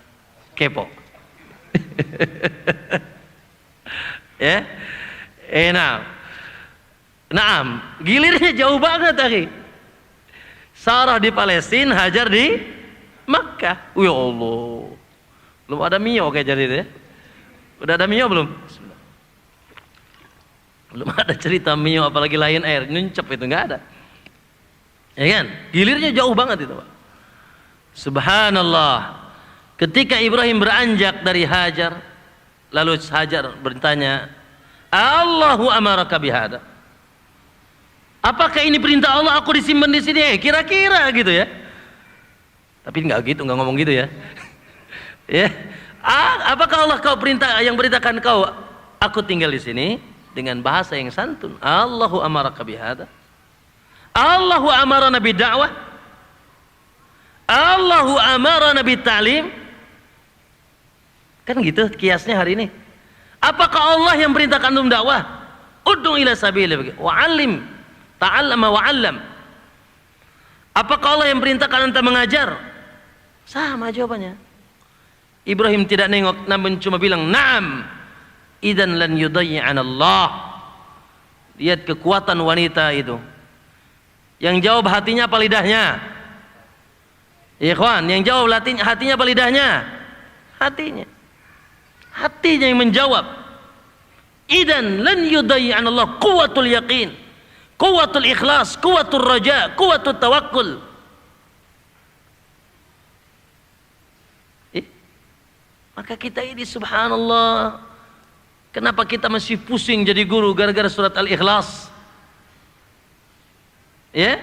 kepo. Ya. Naam, gilirnya jauh banget tadi. Sarah di Palestina, Hajar di Makkah. Ya Allah. Belum ada mio kayak jadi itu ya. Udah ada mio belum? Belum ada cerita mio, apalagi Lion Air, nuncep itu enggak ada. Ya kan? Gilirnya jauh banget itu, Pak. Subhanallah. Ketika Ibrahim beranjak dari Hajar, lalu Hajar bertanya, Allahu amaraka bihada. Apakah ini perintah Allah aku disimpan di sini? Kira-kira gitu ya. Tapi enggak gitu, enggak ngomong gitu ya. Ya. Apakah Allah yang perintahkan kau aku tinggal di sini, dengan bahasa yang santun. Allahu amaraka bihada. Allahu amarana bidda'wah. Allahu amarana bitta'lim. Kan gitu kiasnya hari ini. Apakah Allah yang perintahkan antum dakwah? Ud'u ila sabili wa 'allim, ta'allama wa 'allam. Apakah Allah yang perintahkan antum mengajar? Sama jawabannya. Ibrahim tidak nengok, namun cuma bilang, "Na'am, idzan lan yudayyi'ana Allah." Lihat kekuatan wanita itu. Yang jawab hatinya apa lidahnya? Ikhwan, yang jawab hatinya apa lidahnya? Hatinya. Hatinya yang menjawab. Idzan lan yudayyi'ana Allah. Quwwatul yaqin, quwwatul ikhlas, quwwatul raja, quwwatul tawakkul. Maka kita ini subhanallah, kenapa kita masih pusing jadi guru gara-gara surat Al-Ikhlas? Ya?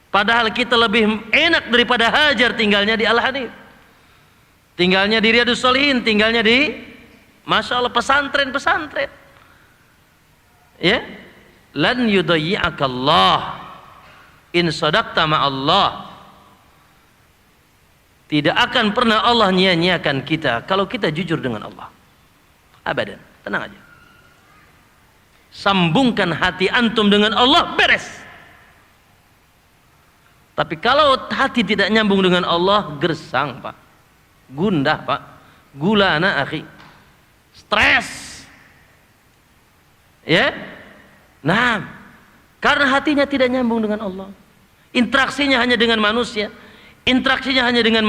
Padahal kita lebih enak daripada Hajar tinggalnya di Al-Hanif, tinggalnya di Riyadhus Shalihin, tinggalnya di Masya Allah pesantren. Ya? Lan yudayyi'aka Allah. In sadaqta ma'allah. Tidak akan pernah Allah nyia-nyiakan kita kalau kita jujur dengan Allah. Abadan, tenang aja. Sambungkan hati antum dengan Allah, beres. Tapi kalau hati tidak nyambung dengan Allah, gersang Pak, gundah Pak, gulana akhi, stres. Ya, nah, karena hatinya tidak nyambung dengan Allah. Interaksinya hanya dengan manusia. Interaksinya hanya dengan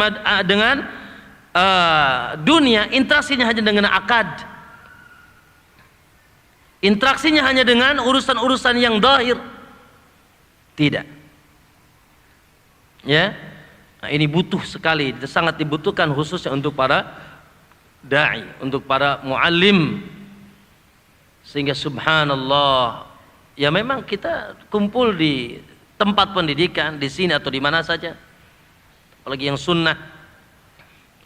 dunia, interaksinya hanya dengan akad, interaksinya hanya dengan urusan-urusan yang zahir. Tidak. Ya, nah, ini butuh sekali, sangat dibutuhkan khususnya untuk para dai, untuk para muallim. Sehingga subhanallah, ya memang kita kumpul di tempat pendidikan, di sini atau di mana saja, apalagi yang sunnah,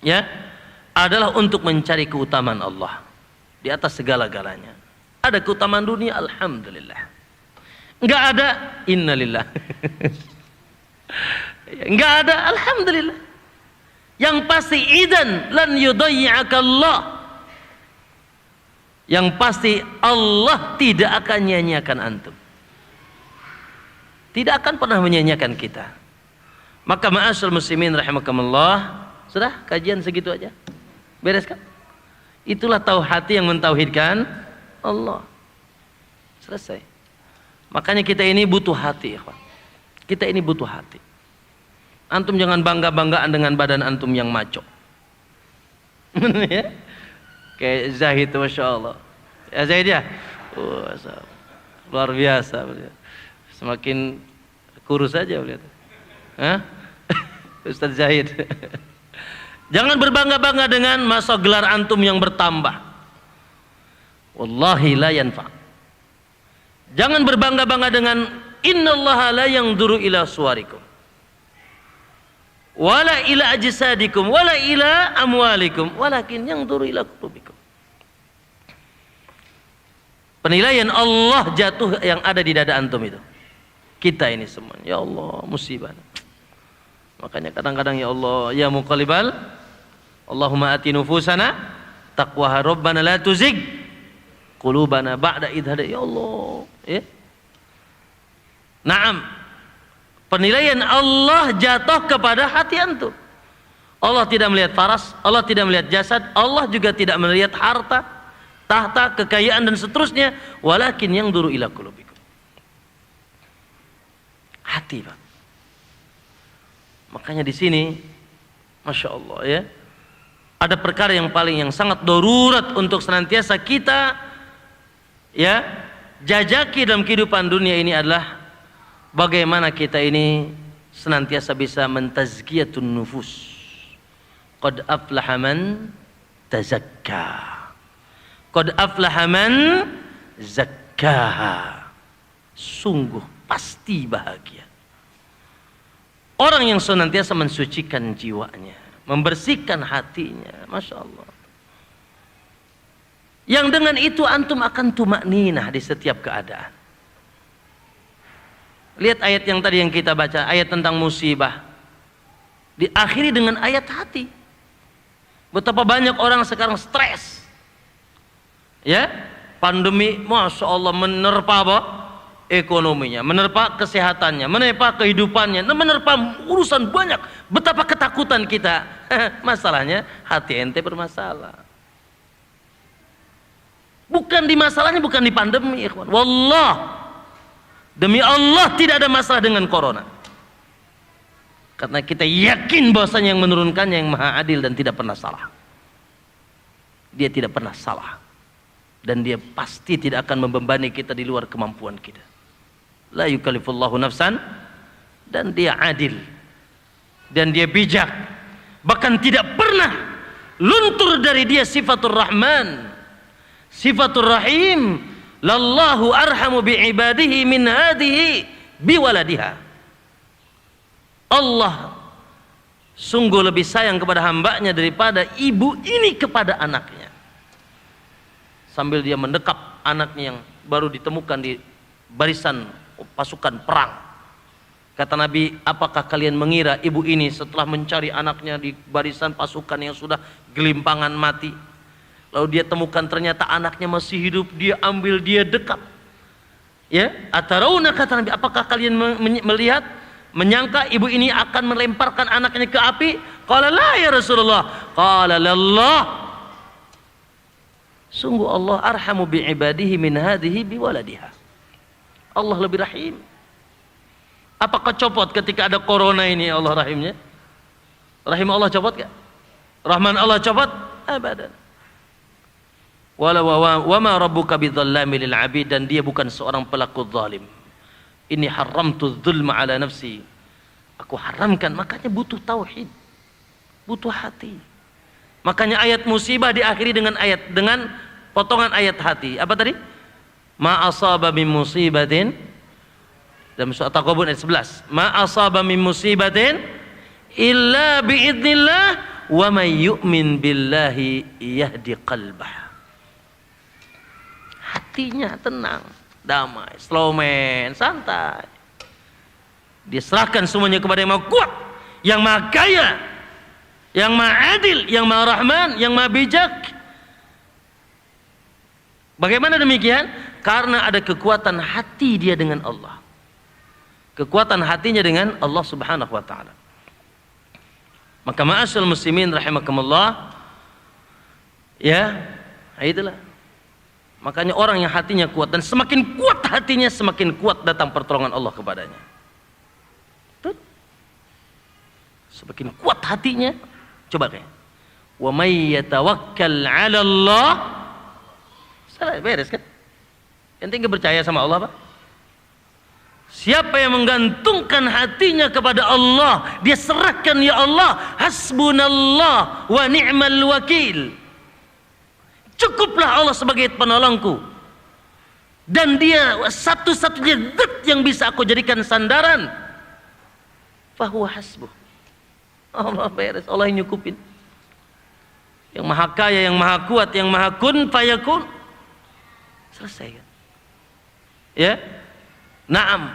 ya, adalah untuk mencari keutamaan Allah di atas segala-galanya. Ada keutamaan dunia, alhamdulillah. Enggak ada, innalillah. Enggak ada, alhamdulillah. Yang pasti idan lan yudayyi'aka Allah. Yang pasti Allah tidak akan nyanyiakan antum. Tidak akan pernah menyanyiakan kita. Maka ma'asyal muslimin rahimakumullah, sudah kajian segitu aja, beres kan? Itulah tahu hati yang mentauhidkan Allah. Selesai. Makanya kita ini butuh hati, ikhwan. Kita ini butuh hati. Antum jangan bangga-banggaan dengan badan antum yang maco. Ya? Kayak Zahid, masya Allah. Ya Zahid ya, luar biasa. Semakin kurus saja beliau. Hah? Ustaz Zahid. Jangan berbangga-bangga dengan masa gelar antum yang bertambah. Wallahi la yanfa. Jangan berbangga-bangga dengan innallaha la yanzuru ila suwarikum wala ila ajsadikum wala ila amwalikum walakin yanzuru ila qulubikum. Penilaian Allah jatuh yang ada di dada antum itu. Kita ini semua, ya Allah, musibah. Makanya kadang-kadang ya Allah, ya muqallibal, Allahumma ati nufusana taqwaha rabbana la tuzigh qulubana ba'da idh hadaytana. Ya Allah, ya. Naam. Penilaian Allah jatuh kepada hati antum. Allah tidak melihat faras, Allah tidak melihat jasad, Allah juga tidak melihat harta, tahta, kekayaan dan seterusnya, walakin yanzuru ila qulubikum. Hati, Pak. Makanya di sini, masya Allah ya, ada perkara yang sangat darurat untuk senantiasa kita ya jajaki dalam kehidupan dunia ini adalah bagaimana kita ini senantiasa bisa mentazkiyatun nufus. Qad aflaha man tazakka. Qad aflaha man zakkaha. Sungguh pasti bahagia orang yang senantiasa mensucikan jiwanya, membersihkan hatinya, masya Allah. Yang dengan itu antum akan tumakninah di setiap keadaan. Lihat ayat yang tadi yang kita baca, ayat tentang musibah, diakhiri dengan ayat hati. Betapa banyak orang sekarang stres, ya, pandemi, masya Allah, menerpa apa? Ekonominya, menerpa kesehatannya, menerpa kehidupannya, menerpa urusan banyak. Betapa ketakutan kita. Masalahnya hati ente bermasalah. Bukan di masalahnya, bukan di pandemi, ikhwan. Wallah, demi Allah tidak ada masalah dengan corona. Karena kita yakin bahwasanya yang menurunkannya yang maha adil dan tidak pernah salah. Dia tidak pernah salah. Dan dia pasti tidak akan membebani kita di luar kemampuan kita. La yukallifullahu nafsan, dan dia adil dan dia bijak, bahkan tidak pernah luntur dari dia sifatur rahman, sifatur rahim. Lallahu arhamu bi'ibadihi min hadihi biwaladiha. Allah sungguh lebih sayang kepada hambanya daripada ibu ini kepada anaknya. Sambil dia mendekap anaknya yang baru ditemukan di barisan pasukan perang, Kata Nabi, apakah kalian mengira ibu ini setelah mencari anaknya di barisan pasukan yang sudah gelimpangan mati, lalu dia temukan ternyata anaknya masih hidup, dia ambil, dia dekat. Ya, atarauna, kata Nabi, apakah kalian melihat, menyangka ibu ini akan melemparkan anaknya ke api? Qala la ya Rasulullah. Qala lallah. Sungguh Allah arhamu bi ibadihi min hadhihi bi waladiha. Allah lebih rahim. Apakah copot ketika ada corona ini Allah rahimnya? Rahim Allah copot gak? Rahman Allah copot? Abadan. Wa ma rabbuka bidzallami lil 'abid, dan dia bukan seorang pelaku zalim. Ini haramtu dzulma ala nafsi. Aku haramkan, makanya butuh tauhid. Butuh hati. Makanya ayat musibah diakhiri dengan potongan ayat hati. Apa tadi? Ma asaba min musibatin, dalam surat At-Taghabun ayat 11. Ma asaba min musibatin illa biidznillah wa may yu'min billahi yahdi qalbah. Hatinya tenang, damai, slow man, santai. Diserahkan semuanya kepada yang Maha Kuat, yang Maha Kaya, yang Maha Adil, yang Maha Rahman, yang Maha Bijak. Bagaimana demikian? Karena ada kekuatan hati dia dengan Allah. Kekuatan hatinya dengan Allah Subhanahu wa taala. Maka ma'asyiral muslimin rahimakumullah, ya, itulah. Makanya orang yang hatinya kuat, dan semakin kuat hatinya, semakin kuat datang pertolongan Allah kepadanya. Betul? Semakin kuat hatinya, coba kayak wa may yatawakkal 'ala Allah, salah beres kan? Yang tinggal percaya sama Allah, Pak. Siapa yang menggantungkan hatinya kepada Allah, dia serahkan, ya Allah, hasbunallah wa ni'mal wakil. Cukuplah Allah sebagai penolongku, dan dia satu-satunya zat yang bisa aku jadikan sandaran. Fahuwa hasbuh. Allah beres, Allah yang nyukupin. Yang Maha Kaya, yang Maha Kuat, yang Maha Kun fayakun. Selesai kan? Ya. Naam.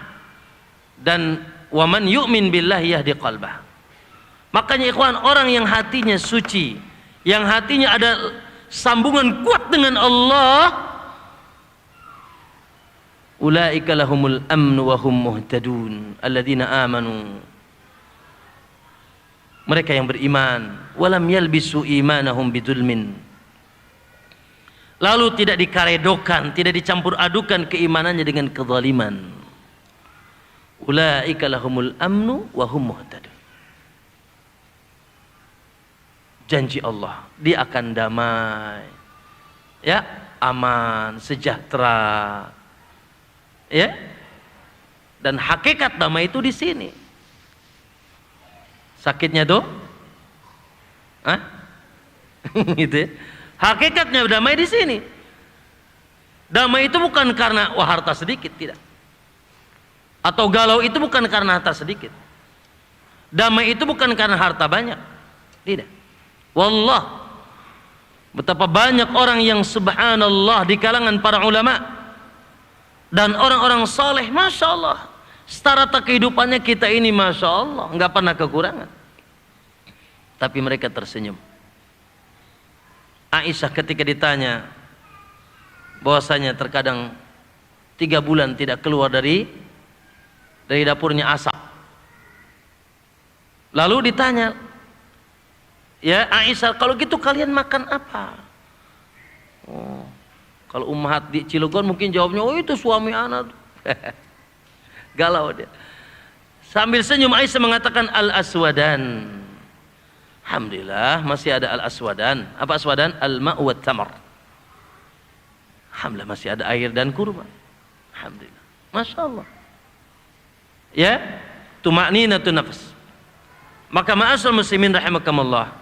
Dan waman yu'min billahi yahdi qalbah. Makanya ikhwan, orang yang hatinya suci, yang hatinya ada sambungan kuat dengan Allah, ulaika lahumul amnu wa hum muhtadun alladzina amanu. Mereka yang beriman, walam yalbisu imanahum bidzulmin. Lalu tidak dikaredokan, tidak dicampur adukan keimanannya dengan kezaliman. Ulaika lahumul amnu wa hum muhtadun. Janji Allah, dia akan damai, ya, aman, sejahtera, ya. Dan hakikat damai itu di sini. Sakitnya tuh, gitu ya. Hakikatnya damai di sini. Damai itu bukan karena harta sedikit, tidak. Atau galau itu bukan karena harta sedikit. Damai itu bukan karena harta banyak, tidak. Wallah, betapa banyak orang yang subhanallah di kalangan para ulama dan orang-orang saleh, masya Allah, starata kehidupannya kita ini masya Allah, nggak pernah kekurangan, tapi mereka tersenyum. Aisyah ketika ditanya bahwasanya terkadang 3 bulan tidak keluar dari dapurnya asap, lalu ditanya, ya Aisyah, kalau gitu kalian makan apa? Oh, kalau ummahat di Cilegon mungkin jawabnya, oh itu suami anak. Galau dia. Sambil senyum Aisyah mengatakan al-aswadan. Alhamdulillah masih ada al-aswadan. Apa aswadan? Al-ma' wa tamar. Alhamdulillah masih ada air dan kurma. Alhamdulillah. Masya Allah. Ya, tuma'ninatun nafs. Maka ma'asyiral muslimin rahimakumullah.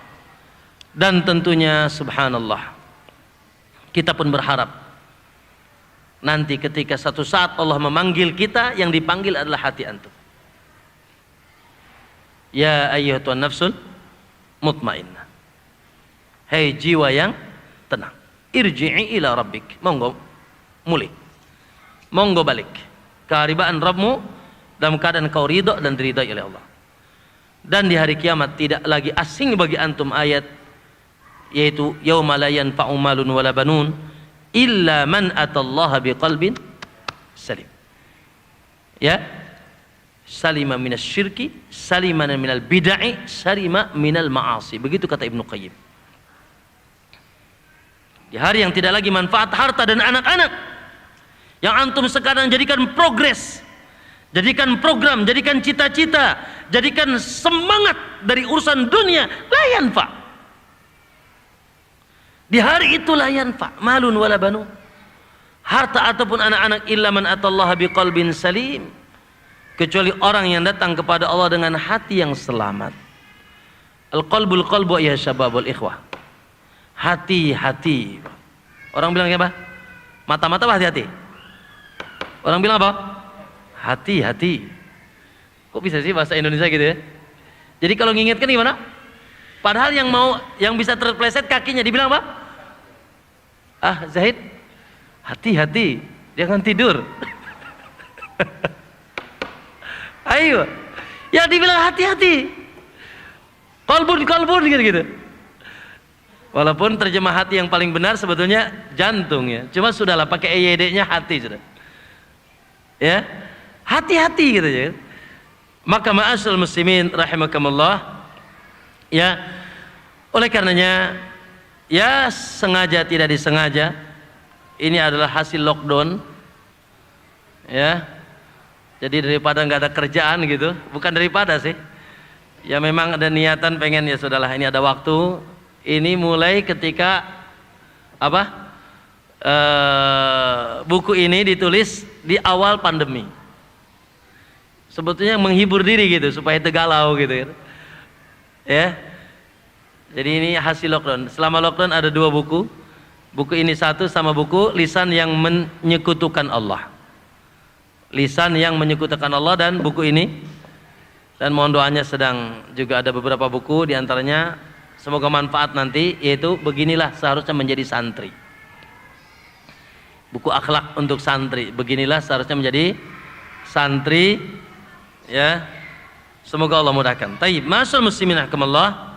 Dan tentunya subhanallah, kita pun berharap nanti ketika satu saat Allah memanggil kita, yang dipanggil adalah hati antum. Ya ayyuhatun nafsul mutmainnah, hei jiwa yang tenang, irji'i ila rabbik, monggo mulih, monggo balik keharibaan Rabbmu, dalam keadaan kau ridho dan diridhai oleh Allah. Dan di hari kiamat tidak lagi asing bagi antum ayat yaitu yauma la yanfa'u malun wala banun illa man atallaha biqalbin salim. Ya, salima minas syirki, salima minal bid'ah, salima minal ma'asi. Begitu kata Ibnu Qayyim. Di hari yang tidak lagi manfaat harta dan anak-anak, yang antum sekarang jadikan progres, jadikan program, jadikan cita-cita, jadikan semangat dari urusan dunia, la yanfa. Di hari itu la yanfa malun wala banun, harta ataupun anak-anak, illa man atallaha biqalbin salim, kecuali orang yang datang kepada Allah dengan hati yang selamat. Al-qalbul qalbu ya syababul ikhwah. Hati-hati. Orang bilang apa? Mata-mata apa hati-hati? Orang bilang apa? Hati-hati. Kok bisa sih bahasa Indonesia gitu ya? Jadi kalau ngingetkan gimana? Padahal yang bisa terpleset kakinya dibilang apa? Ah, Zahid, hati-hati, jangan tidur. Ayo, ya dibilang hati-hati. Kolbun gitu. Walaupun terjemah hati yang paling benar sebetulnya jantung ya. Cuma sudahlah pakai EYD-nya hati sudah. Ya, hati-hati gitu ya. Maka ma'asyiral muslimin rahimakumullah, ya, oleh karenanya ya sengaja tidak disengaja ini adalah hasil lockdown ya. Jadi daripada nggak ada kerjaan gitu, bukan daripada sih, ya memang ada niatan pengen ya sudahlah ini ada waktu. Ini mulai ketika apa buku ini ditulis di awal pandemi. Sebetulnya menghibur diri gitu supaya tergalau gitu ya. Jadi ini hasil lockdown. Selama lockdown ada 2 buku. Buku ini satu sama buku Lisan yang Menyekutukan Allah. Lisan yang Menyekutukan Allah dan buku ini. Dan mohon doanya sedang juga ada beberapa buku diantaranya semoga manfaat nanti, yaitu beginilah seharusnya menjadi santri. Buku akhlak untuk santri. Beginilah seharusnya menjadi santri ya. Semoga Allah mudahkan. Taib, ma'asyiral muslimin rahimakumullah.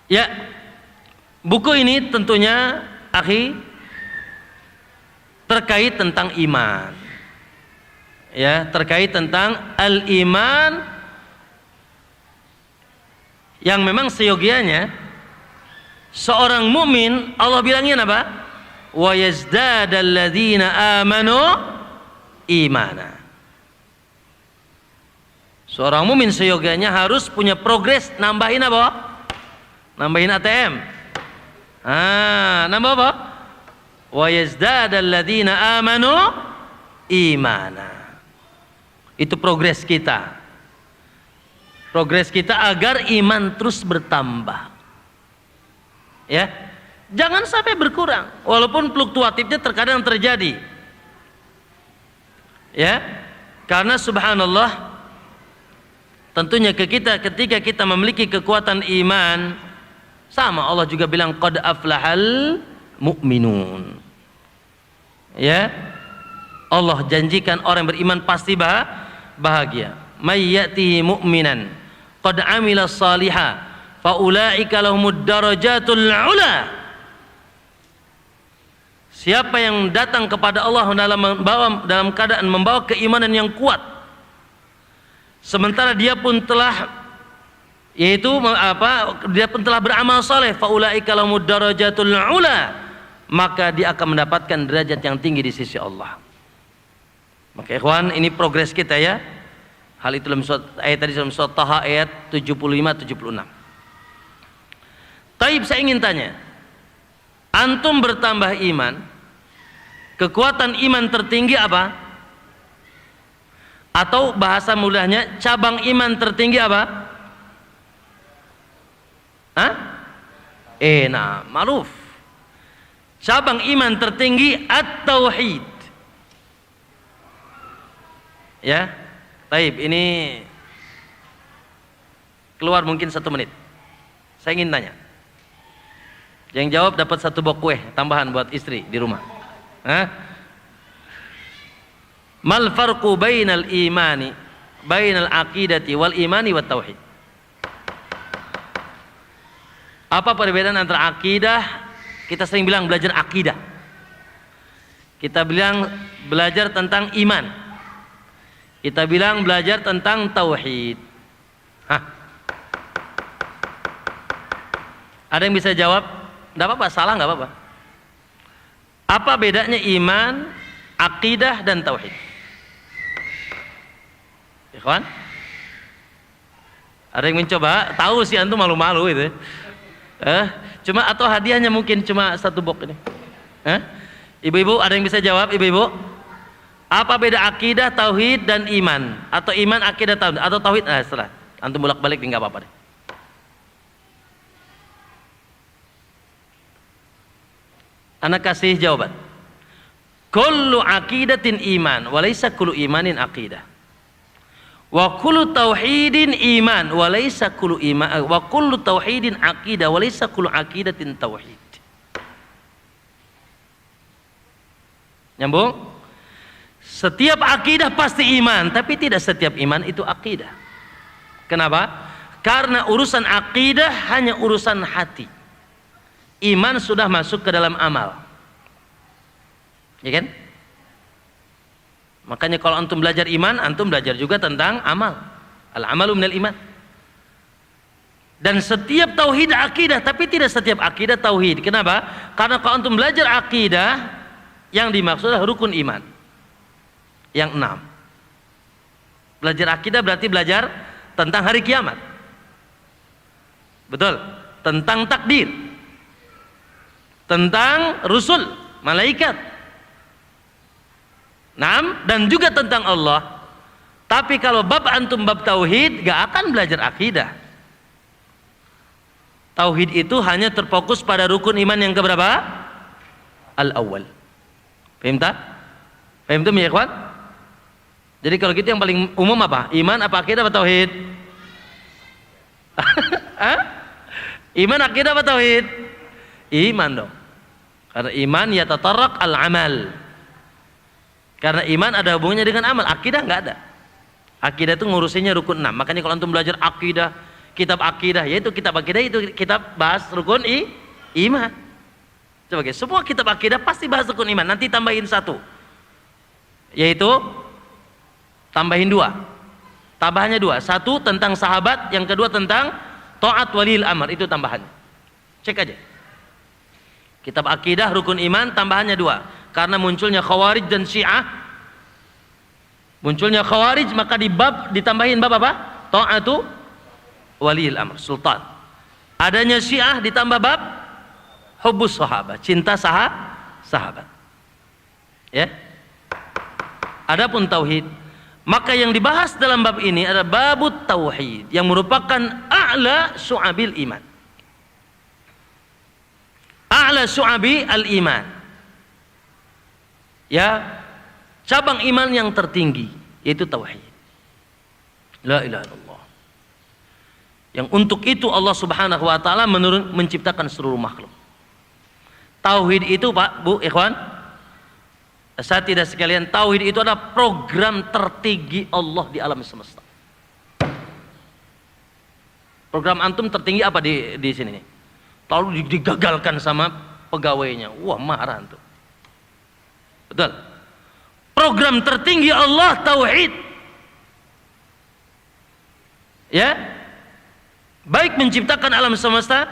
Ya, buku ini tentunya akhi terkait tentang iman. Ya, terkait tentang al-iman yang memang seyogianya seorang mukmin Allah bilangin apa? Wa yazdadal ladzina amanu imana. Seorang mukmin seyogianya harus punya progres, nambahin apa? Nambahin ATM. Nambah apa? Wa yazdadal ladzina amanu imana. Itu progres kita. Progres kita agar iman terus bertambah. Ya. Jangan sampai berkurang walaupun fluktuatifnya terkadang terjadi. Ya. Karena subhanallah tentunya ketika kita memiliki kekuatan iman, sama Allah juga bilang qad aflahal mu'minun. Ya. Allah janjikan orang beriman pasti bahagia. May ya'tihi mu'minan qad amila salihah fa ulaika lahumud darajatul ula. Siapa yang datang kepada Allah dalam keadaan membawa keimanan yang kuat, sementara dia pun telah beramal saleh, fa ulaika lahumud darajatul ula, maka dia akan mendapatkan derajat yang tinggi di sisi Allah. Maka ikhwan, ini progres kita ya. Hal itu dalam ayat tadi dalam surat Taha ayat 75-76. Taib, saya ingin tanya, antum bertambah iman, kekuatan iman tertinggi apa? Atau bahasa mudahnya cabang iman tertinggi apa? Ma'ruf. Cabang iman tertinggi at-tauhid. Ya. Baik, ini keluar mungkin 1 menit. Saya ingin tanya. Yang jawab dapat 1 box kue tambahan buat istri di rumah. Mal farqu bainal imani bainal aqidati wal imani wat tauhid. Apa perbedaan antara akidah? Kita sering bilang belajar akidah. Kita bilang belajar tentang iman. Kita bilang belajar tentang tauhid. Hah. Ada yang bisa jawab? Enggak apa-apa, salah enggak apa-apa. Apa bedanya iman, akidah dan tauhid? Ikhwan? Ada yang mencoba? Tahu sih antum malu-malu itu. Cuma atau hadiahnya mungkin cuma satu box ini. Ibu-ibu ada yang bisa jawab, ibu-ibu? Apa beda akidah, tauhid dan iman? Atau iman, akidah, tauhid atau tauhid? Setelah antum bolak-balik enggak apa-apa deh. Anak kasih jawaban. Kullu aqidatin iman, walaysa kullu imanin aqidah. Wa kullu tauhidin iman, walaysa kullu iman, wa kullu tauhidin aqidah, walaysa kullu aqidatin tauhid. Nyambung? Setiap akidah pasti iman, tapi tidak setiap iman itu akidah. Kenapa? Karena urusan akidah hanya urusan hati. Iman sudah masuk ke dalam amal, ya kan? Makanya kalau antum belajar iman, antum belajar juga tentang amal. Al-amalu minal iman. Dan setiap tauhid akidah, tapi tidak setiap akidah tauhid. Kenapa? Karena kalau antum belajar akidah, yang dimaksud adalah rukun iman yang 6. Belajar akidah berarti belajar tentang hari kiamat, betul? Tentang takdir, tentang Rasul, malaikat, dan juga tentang Allah. Tapi kalau bab antum bab tauhid, gak akan belajar akidah. Tauhid itu hanya terfokus pada rukun iman yang keberapa? Al-awwal. Paham tak? Paham tuh ya ikhwan? Jadi kalau gitu yang paling umum apa? Iman apa akidah apa tauhid? Iman, akidah apa tauhid? Iman dong. Karena iman yatatarraq al-amal. Karena iman ada hubungannya dengan amal, akidah nggak ada. Akidah itu ngurusinnya rukun 6. Makanya kalau antum belajar akidah, kitab akidah, yaitu kitab akidah itu kitab bahas rukun iman. Coba guys, semua kitab akidah pasti bahas rukun iman. Nanti tambahin 1, yaitu tambahin 2. Tambahannya 2. 1 tentang sahabat, yang kedua tentang taat walil amr, itu tambahannya. Cek aja. Kitab akidah rukun iman tambahannya 2. Karena munculnya Khawarij dan Syiah. Munculnya Khawarij, maka ditambahin bab apa? Ta'atu waliyil amr, sultan. Adanya Syiah ditambah bab hubbus sahabat, cinta sahabat. Ya. Adapun tauhid, maka yang dibahas dalam bab ini adalah babut tauhid, yang merupakan a'la syu'abil iman. A'la syu'abi al-iman. Ya, cabang iman yang tertinggi yaitu tauhid. La ilaha illallah. Yang untuk itu Allah Subhanahu wa taala menciptakan seluruh makhluk. Tauhid itu, Pak, Bu, ikhwan, saya tidak sekalian, tauhid itu adalah program tertinggi Allah di alam semesta. Program antum tertinggi apa di sini nih? Lalu digagalkan sama pegawainya. Wah, marah antum. Betul. Program tertinggi Allah tauhid. Ya. Baik menciptakan alam semesta,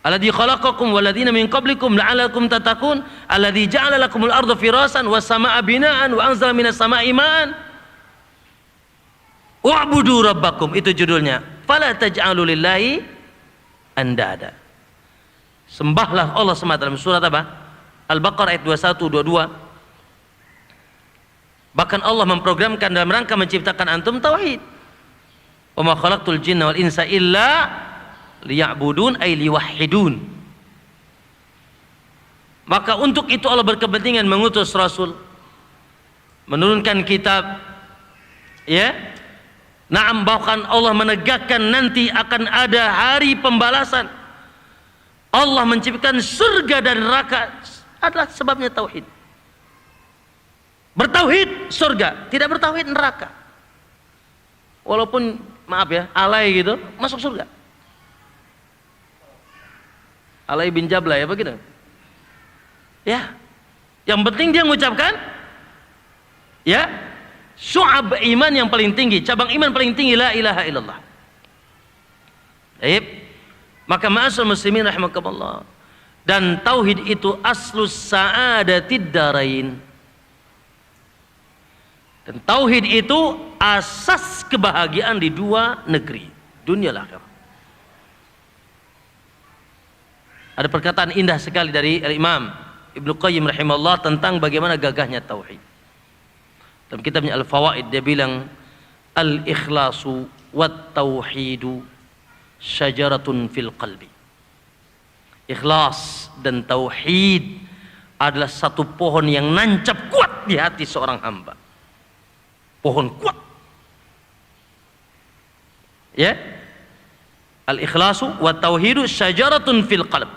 alladzi khalaqakum walladzina min qablikum la'allakum tattaqun, alladzi ja'ala lakumul arda firasan was samaa'a binaan wa anzala minas samaa'i ma'an. Wa'budu rabbakum, itu judulnya. Fala taj'alu lillahi andada. Sembahlah Allah semata, dalam surat apa? Al-Baqarah ayat 21, 22. Bahkan Allah memprogramkan dalam rangka menciptakan antum tauhid. Wa ma khalaqtul jinna wal insa illa liya'budun ay liwahhidun. Maka untuk itu Allah berkepentingan mengutus Rasul, menurunkan kitab, ya. Naam, bahkan Allah menegakkan nanti akan ada hari pembalasan. Allah menciptakan surga dan neraka adalah sebabnya tauhid. Bertauhid surga, tidak bertauhid neraka. walaupun maaf ya, alay gitu, masuk surga. Alay bin Jabla ya begitu. Ya. Yang penting dia mengucapkan ya, syu'ab iman yang paling tinggi, cabang iman paling tinggi la ilaha illallah. Baik. Maka ma'asyiral muslimin rahimakumullah. Dan tauhid itu aslus sa'adatid darain. Dan tauhid itu asas kebahagiaan di dua negeri, dunia dan akhirat. Ada perkataan indah sekali dari Imam Ibnu Qayyim rahimahullah tentang bagaimana gagahnya tauhid. Dalam kitabnya Al-Fawaid dia bilang al-ikhlasu wat tauhidu syajaratun fil qalbi. Ikhlas dan tauhid adalah satu pohon yang nancap kuat di hati seorang hamba. Pohon kuat. Ya. Al-ikhlasu wat tauhidu syajaratun fil qalb.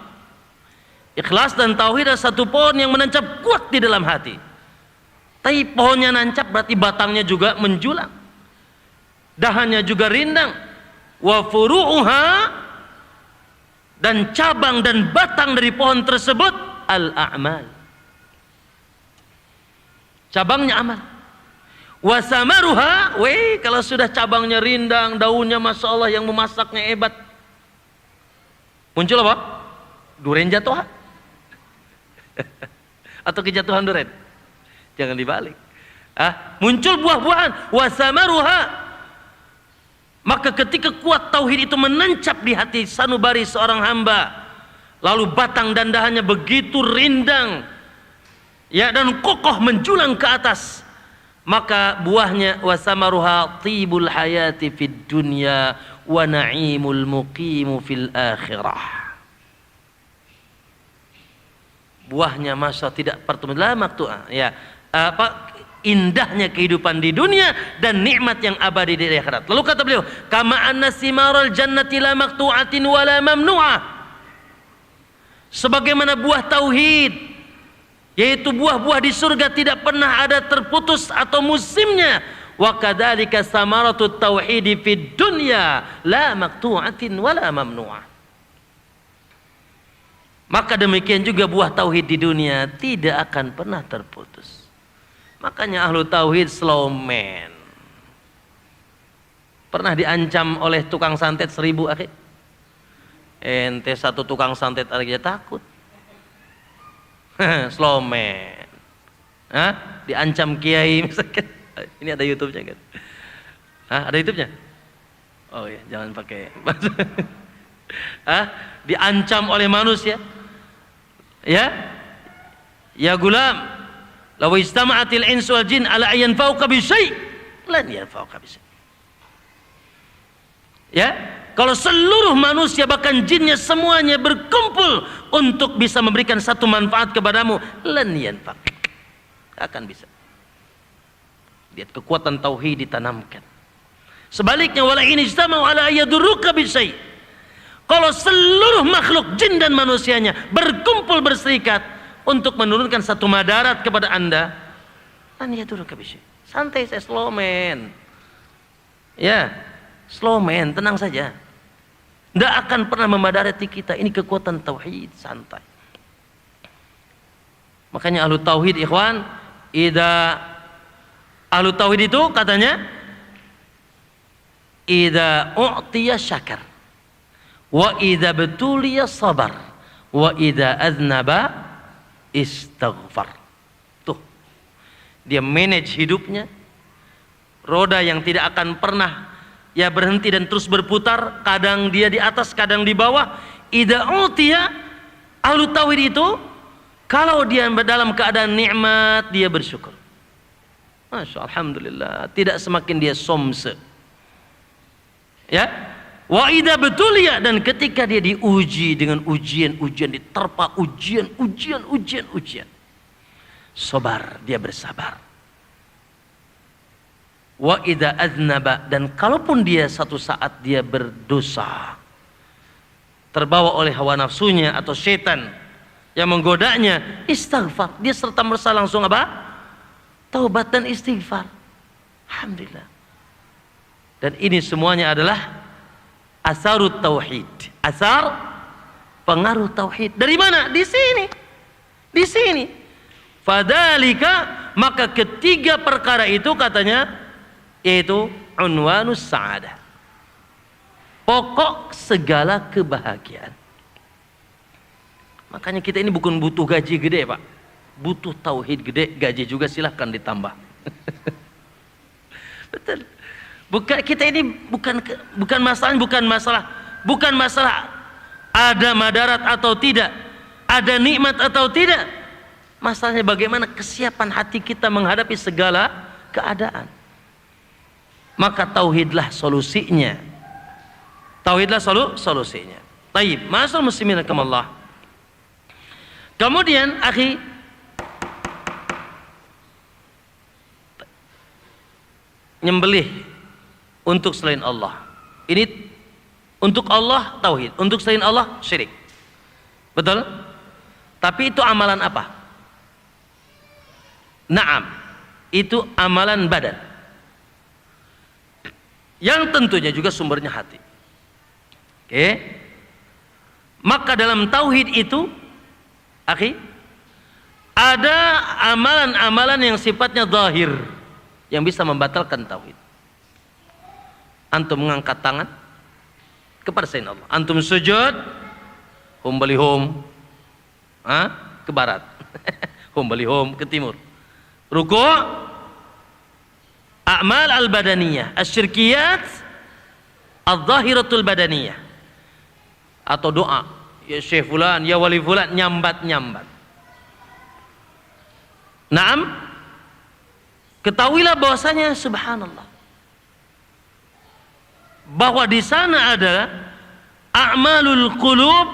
Ikhlas dan tauhid adalah satu pohon yang menancap kuat di dalam hati. Tapi pohonnya nancap berarti batangnya juga menjulang, dahannya juga rindang. Wa furu'uha, dan cabang dan batang dari pohon tersebut al-a'mal, cabangnya amal. Wa samaruha, kalau sudah cabangnya rindang, daunnya masya Allah yang memasaknya hebat, muncul apa? Duren jatuhan. Atau kejatuhan duren? Jangan dibalik. Muncul buah-buahan. Wasamaruha. Maka ketika kuat tauhid itu menancap di hati sanubari seorang hamba, lalu batang dan dahannya begitu rindang, ya, dan kokoh menjulang ke atas, maka buahnya wasamaruha tibul hayati fid dunya wa na'imul muqimu fil akhirah. Buahnya masa tidak pertemuan ya, indahnya kehidupan di dunia dan nikmat yang abadi di akhirat. Lalu kata beliau, kama anna simaral jannati la maqtu'atin wa la mamnu'ah. Sebagaimana buah tauhid, yaitu buah-buah di surga tidak pernah ada terputus atau musimnya. Wa kadzalika samaratut tauhidi fid dunya la maqtu'atin wa la mamnu'ah. Maka demikian juga buah tauhid di dunia tidak akan pernah terputus. Makanya ahlu tauhid slow man. Pernah diancam oleh tukang santet 1000 akhir. Ente satu tukang santet aja takut. Slow man. Diancam kiai misalkan. Ini ada YouTube-nya kan? Ada YouTube-nya? Oh ya, jangan pakai. Diancam oleh manusia. Ya gulam, law istama'atil insu wal jin ala ayyan fauqa bi syai' lan yanfa'uka bi syai'. Ya, kalau seluruh manusia bahkan jinnya semuanya berkumpul untuk bisa memberikan satu manfaat kepadamu, lan yanfa'uka, akan bisa. Lihat kekuatan tauhid ditanamkan. Sebaliknya wala in istama'u ala ayyadurruka bi syai'. Kalau seluruh makhluk jin dan manusianya berkumpul berserikat untuk menurunkan satu madarat kepada anda, santai, saya slow man. Ya, slow man, tenang saja. Tidak akan pernah memadarati kita. Ini kekuatan tauhid, santai. Makanya ahlu tauhid, ikhwan, ahlu tauhid itu katanya idza u'tiya syakar, wa idza betuliya sabar, wa idza aznaba istaghfar. Tuh, dia manage hidupnya, roda yang tidak akan pernah ya berhenti dan terus berputar, kadang dia di atas kadang di bawah. Idza utiya, ahlu tauhid itu kalau dia dalam keadaan nikmat dia bersyukur. Masya Allah, alhamdulillah, tidak semakin dia somse. Ya, wa idza betuliya, dan ketika dia diuji dengan ujian-ujian, diterpa ujian, sabar, dia bersabar. Wa idza aznaba, dan kalaupun dia satu saat dia berdosa, terbawa oleh hawa nafsunya atau setan yang menggodanya, istighfar, dia serta merta langsung apa? Taubat dan istighfar. Alhamdulillah. Dan ini semuanya adalah asarut tauhid. Asar, pengaruh tauhid. Dari mana? Di sini. Di sini. Fadalika, maka ketiga perkara itu katanya yaitu unwanus sa'adah. Pokok segala kebahagiaan. Makanya kita ini bukan butuh gaji gede, Pak. Butuh tauhid gede, gaji juga silahkan ditambah. Betul. Kita ini bukan masalah ada madarat atau tidak, ada nikmat atau tidak. Masalahnya bagaimana kesiapan hati kita menghadapi segala keadaan. Maka tauhidlah solusinya. Tauhidlah solusinya. Taib, ma'asyiral muslimin rahimakumullah. Kemudian, akhi, nyembelih untuk selain Allah. Ini untuk Allah tauhid, untuk selain Allah syirik. Betul? Tapi itu amalan apa? Naam, itu amalan badan. Yang tentunya juga sumbernya hati. Oke? Maka dalam tauhid itu, akhi, ada amalan-amalan yang sifatnya zahir yang bisa membatalkan tauhid. Antum mengangkat tangan kepada selain Allah. Antum sujud, hum bali hum, ke barat, hum bali hum ke timur. Ruku', a'mal al-badaniyah, asyirkiyat, al-zahiratul badaniyah. Atau doa, ya syekh fulan, ya wali fulan, nyambat-nyambat. Naam, ketahuilah bahwasanya subhanallah, bahwa di sana ada a'malul qulub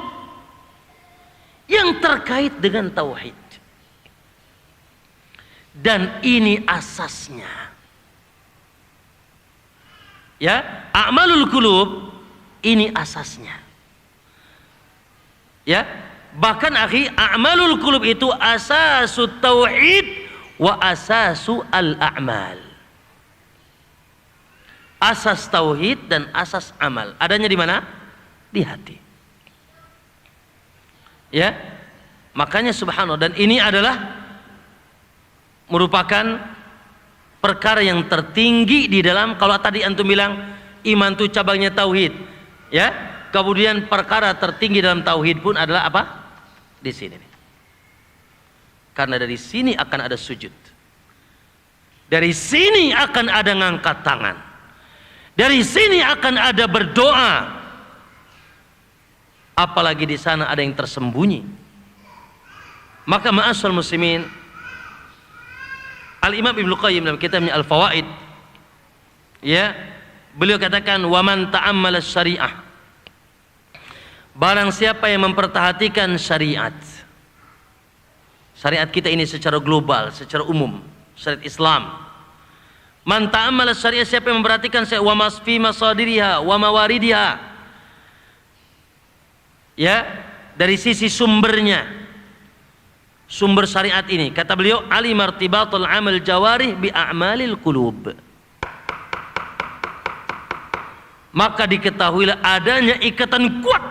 yang terkait dengan tauhid. Dan ini asasnya. Ya, a'malul qulub ini asasnya. Ya, bahkan akhi, a'malul qulub itu asasut tauhid wa asasu al-a'mal. Asas tauhid dan asas amal. Adanya di mana? Di hati. Ya. Makanya subhanallah, dan ini adalah merupakan perkara yang tertinggi di dalam, kalau tadi antum bilang iman itu cabangnya tauhid, ya. Kemudian perkara tertinggi dalam tauhid pun adalah apa? Di sini. Karena dari sini akan ada sujud. Dari sini akan ada ngangkat tangan. Dari sini akan ada berdoa. Apalagi di sana ada yang tersembunyi. Maka ma'asyiral muslimin, Al-Imam Ibnu Qayyim dalam kitabnya Al-Fawaid, ya, beliau katakan, wa man ta'ammala syariah, barang siapa yang memperhatikan syariat. Syariat kita ini secara global, secara umum, syariat Islam. Man ta'ammala syariah, siapa yang memperhatikan wa masfi masadiriha wa mawaridiha, ya, dari sisi sumbernya, sumber syariat ini, kata beliau, ali martibatul amal jawarih bi a'malil qulub, maka diketahuilah adanya ikatan kuat,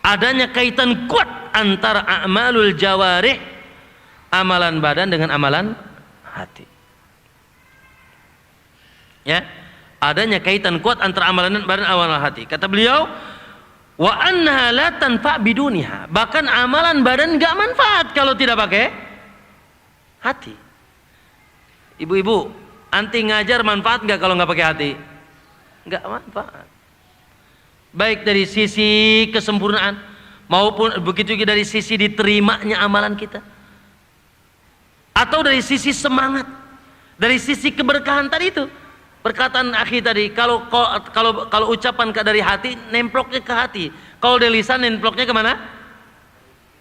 adanya kaitan kuat antara a'malul jawarih, amalan badan, dengan amalan hati. Ya, adanya kaitan kuat antara amalan badan dan amalan hati. Kata beliau, wa annaha la tanfa biduniha, bahkan amalan badan enggak manfaat kalau tidak pakai hati. Ibu-ibu, anti ngajar manfaat enggak kalau enggak pakai hati? Enggak manfaat. Baik dari sisi kesempurnaan maupun begitu juga dari sisi diterimanya amalan kita. Atau dari sisi semangat, dari sisi keberkahan tadi itu. Perkataan akhi tadi, kalau ucapan dari hati, nemploknya ke hati. Kalau dari lisan, nemploknya kemana?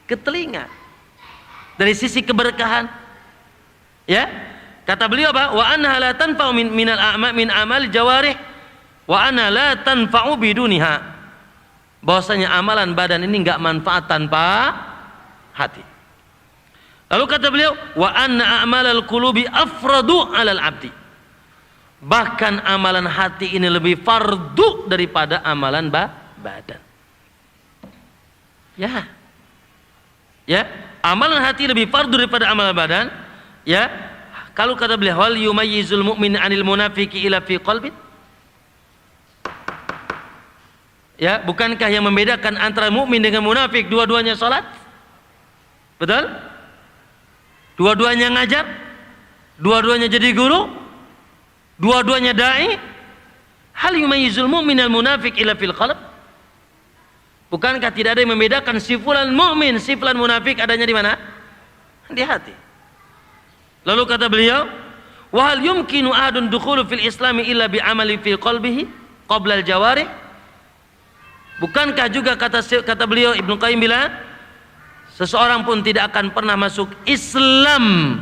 Ke telinga. Dari sisi keberkahan, ya. Kata beliau apa? Wa anha la tanfa'u min amal jawarih wa anha la tanfa'u biduniha. Bahwasanya amalan badan ini enggak manfaat tanpa hati. Lalu kata beliau, wa anna a'malal qulubi afradu 'alal 'abdi. Bahkan amalan hati ini lebih fardu daripada amalan badan. Ya. Ya, amalan hati lebih fardu daripada amalan badan. Ya. Kalau kata beliau, wal yumayyizul mu'min 'anil munafiqi ila fi qalbi. Ya, bukankah yang membedakan antara mukmin dengan munafik dua-duanya salat? Betul? Dua-duanya ngajar? Dua-duanya jadi guru? Dua-duanya dai? Hal yumayyizul mu'min al munafiq ila fil qalb? Bukankah tidak ada yang membedakan si fulan mukmin, si fulan munafik adanya di mana? Di hati. Lalu kata beliau, wa hal yumkinu ahadun dukhulu fil islami illa bi amali fi qalbihi qabla al jawarih? Bukankah juga kata beliau Ibnu Qayyim bilang, seseorang pun tidak akan pernah masuk Islam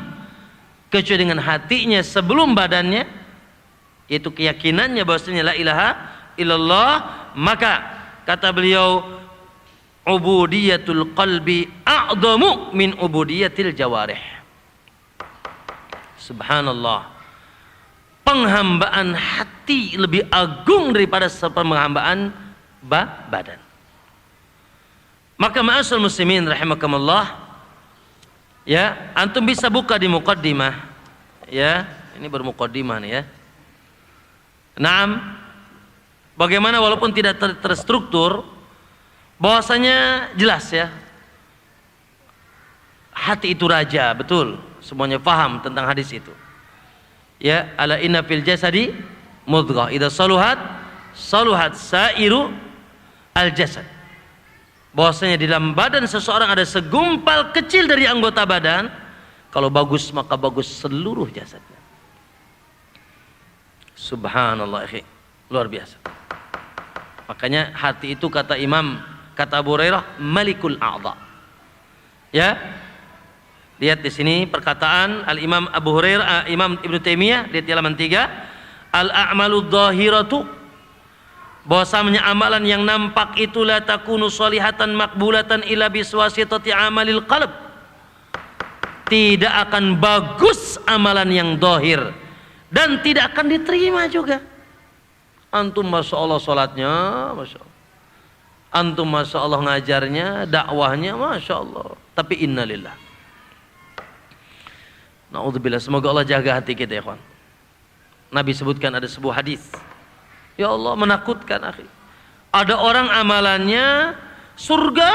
kecuali dengan hatinya sebelum badannya, yaitu keyakinannya bahwasanya la ilaha illallah. Maka kata beliau, ubudiyatul qalbi a'dhamu min ubudiyatil jawarih. Subhanallah. Penghambaan hati lebih agung daripada penghambaan badan. Maka ma'asyiral muslimin rahimakumullah, ya, antum bisa buka di muqaddimah, ya, ini baru muqaddimah nih ya. Naam, bagaimana walaupun tidak terstruktur, bahwasanya jelas ya, hati itu raja, betul, semuanya paham tentang hadis itu. Ya, ala inna fil jasadi mudghah, idza saluhat sairu al-jasad. Bahwasanya di dalam badan seseorang ada segumpal kecil dari anggota badan, kalau bagus maka bagus seluruh jasadnya. Subhanallah, luar biasa. Makanya hati itu kata Abu Hurairah, malikul a'dha. Ya. Lihat di sini perkataan Al-Imam Abu Hurairah, Imam Ibnu Taimiyah, lihat di halaman 3, al-a'malu dhahiratu, bahwasanya amalan yang nampak itu la takunu sholihatan makbulatan illa biswasitati amalil qalb. Tidak akan bagus amalan yang zahir dan tidak akan diterima juga. Antum masya Allah sholatnya, masya Allah. Antum masya Allah ngajarnya, dakwahnya, masya Allah. Tapi innalillah. Na'udzubillah. Semoga Allah jaga hati kita ya kawan. Nabi sebutkan ada sebuah hadis. Ya Allah, menakutkan akhi. Ada orang amalannya surga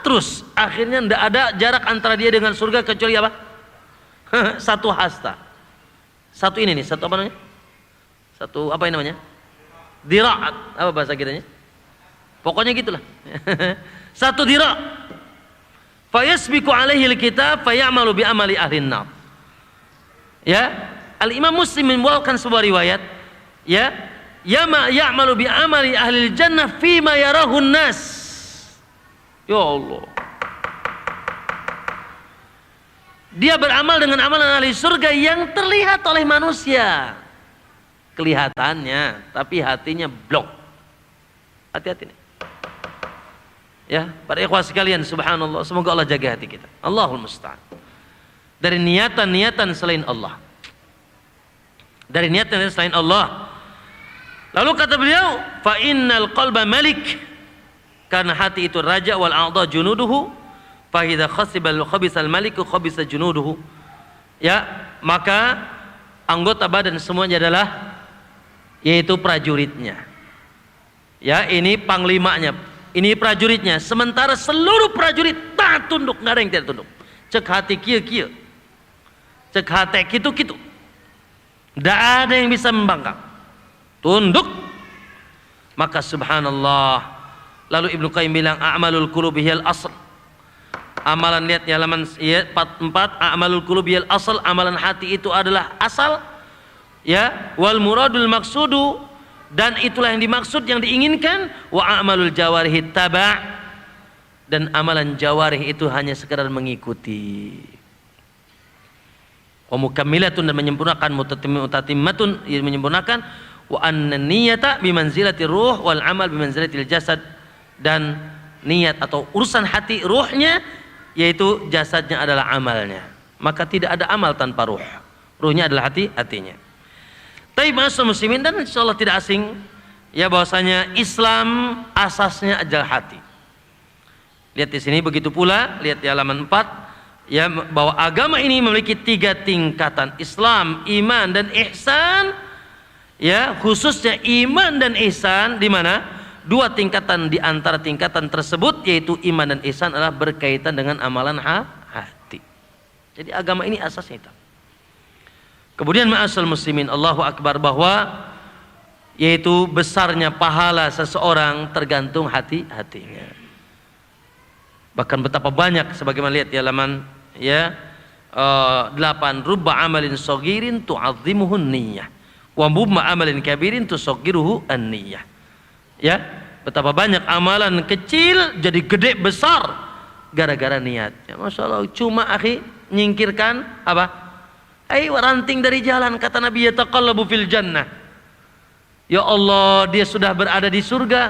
terus, akhirnya tidak ada jarak antara dia dengan surga kecuali apa? Satu hasta. Satu ini nih, satu apa namanya? Satu apa ini namanya? Dira'at, apa bahasa kitanya? Pokoknya gitulah. Satu dira'. Fayasbiqu alaihi alkitab fayamalu bi amali ahlin nar. Ya, Al-Imam Muslim membawakan sebuah riwayat, ya, ya'malu bi amali ahli jannah fima yarahun nas. Ya Allah, dia beramal dengan amalan ahli surga yang terlihat oleh manusia kelihatannya, tapi hatinya blok. Hati-hati nih ya para ikhwah sekalian, subhanallah, semoga Allah jaga hati kita. Allahul musta'an dari niatan-niatan selain Allah, dari niatan selain Allah. Lalu kata beliau, fa innal qalba malik, karena hati itu raja, wal a'dha junuduhu, fa idza khasibal khabisal maliku khabisa junuduhu. Ya, maka anggota badan semuanya adalah, yaitu prajuritnya. Ya, ini panglimanya, ini prajuritnya. Sementara seluruh prajurit tak tunduk, nggak ada yang tidak tunduk. Cek hati kieu-kieu, cek hati kitu-kitu, nggak ada yang bisa membangkang, tunduk. Maka subhanallah, lalu Ibnu Qayyim bilang a'malul qulubi hiyal asl. Amalan, lihat di halaman 4, a'malul qulubi hiyal asl, amalan hati itu adalah asal. Ya, wal muradul maksudu, dan itulah yang dimaksud, yang diinginkan. Wa a'malul jawarih taba', dan amalan jawarih itu hanya sekedar mengikuti. Wa mukammilatun, dan menyempurnakan, mutatimmatun, menyempurnakan. Wa anna niyata bimanzilati ruh wal amal bimanzilatil jasad, dan niat atau urusan hati, ruhnya, yaitu jasadnya adalah amalnya. Maka tidak ada amal tanpa ruh. Ruhnya adalah hatinya. Tapi ma'asyiral muslimin, dan insyaallah tidak asing ya bahwasanya Islam asasnya adalah hati. Lihat di sini, begitu pula lihat di halaman 4 ya, bahwa agama ini memiliki 3 tingkatan: Islam, iman, dan ihsan. Ya, khususnya iman dan ihsan, di mana 2 tingkatan di antara tingkatan tersebut, yaitu iman dan ihsan, adalah berkaitan dengan amalan hati. Jadi agama ini asasnya itu. Kemudian ma'asyiral muslimin, Allahu akbar, bahwa yaitu besarnya pahala seseorang tergantung hatinya. Bahkan betapa banyak, sebagaimana lihat di halaman ya 8, rubba amalin saghirin tu'azzimuhun niyyah wa mubma amalin kabirin tusaghiruhu an-niyyah. Ya, betapa banyak amalan kecil jadi gede besar gara-gara niatnya. Masya Allah, cuma akhi nyingkirkan apa? Ranting dari jalan, kata Nabi, yataqallabu fil jannah. Ya Allah, dia sudah berada di surga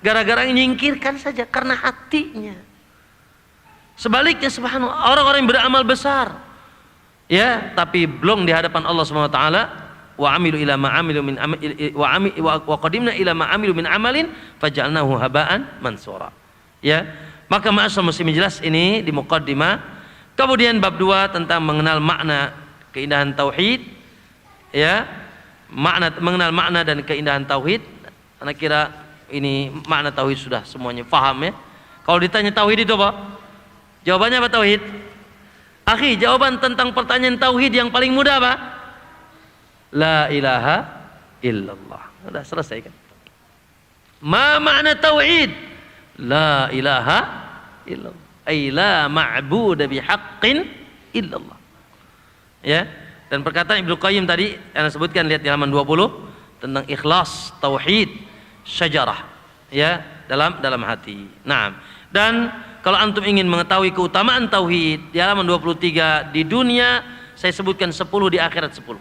gara-gara nyingkirkan saja karena hatinya. Sebaliknya subhanallah, orang-orang yang beramal besar ya, tapi belum di hadapan Allah Subhanahu wa taala, wa amilu ila ma amilu min wa qadimna ila ma amilu min amalin faj'alnahu haba'an mansura. Ya, maka ma'asyiral muslimin, jelas ini di muqaddimah. Kemudian bab 2 tentang mengenal makna keindahan tauhid, ya, mengenal makna dan keindahan tauhid. Anak kira ini makna tauhid sudah semuanya paham ya. Kalau ditanya tauhid itu apa? Jawabannya apa tauhid? Akhi, jawaban tentang pertanyaan tauhid yang paling mudah apa? La ilaha illallah. Sudah selesai kan? Ma makna tauhid? La ilaha illallah. Ay la ma'budu bihaqqin illallah. Ya, dan perkataan Ibnu Qayyim tadi yang disebutkan, lihat di halaman 20, tentang ikhlas, tauhid, syajarah ya, dalam hati. Nah, dan kalau antum ingin mengetahui keutamaan tauhid, di halaman 23, di dunia saya sebutkan 10, di akhirat 10.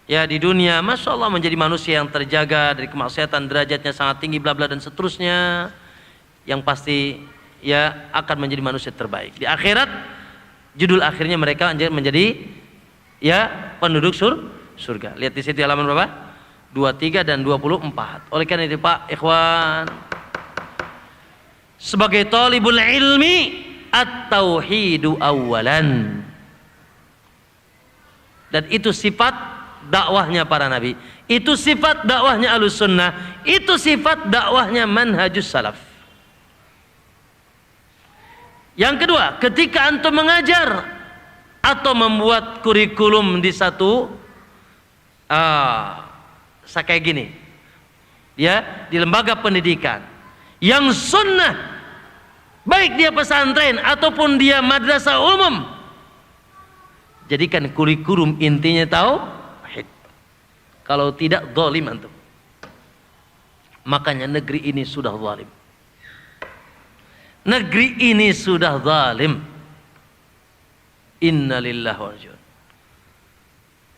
Ya, di dunia Masya Allah menjadi manusia yang terjaga dari kemaksiatan, derajatnya sangat tinggi, bla bla dan seterusnya, yang pasti ya akan menjadi manusia terbaik. Di akhirat judul akhirnya mereka menjadi ya penduduk surga. Lihat di situ halaman berapa? 23 dan 24. Oleh karena itu Pak ikhwan, sebagai talibul ilmi, at-tauhidu awalan. Dan itu sifat dakwahnya para nabi. Itu sifat dakwahnya Ahlus Sunnah. Itu sifat dakwahnya manhajus salaf. Yang kedua, ketika antum mengajar atau membuat kurikulum di satu kayak gini ya, di lembaga pendidikan yang sunnah, baik dia pesantren ataupun dia madrasah umum, jadikan kurikulum intinya tauhid. Kalau tidak, zalim antum. Makanya negeri ini sudah zalim. Negeri ini sudah zalim. Innalillahi wa inna ilaihi raji'un.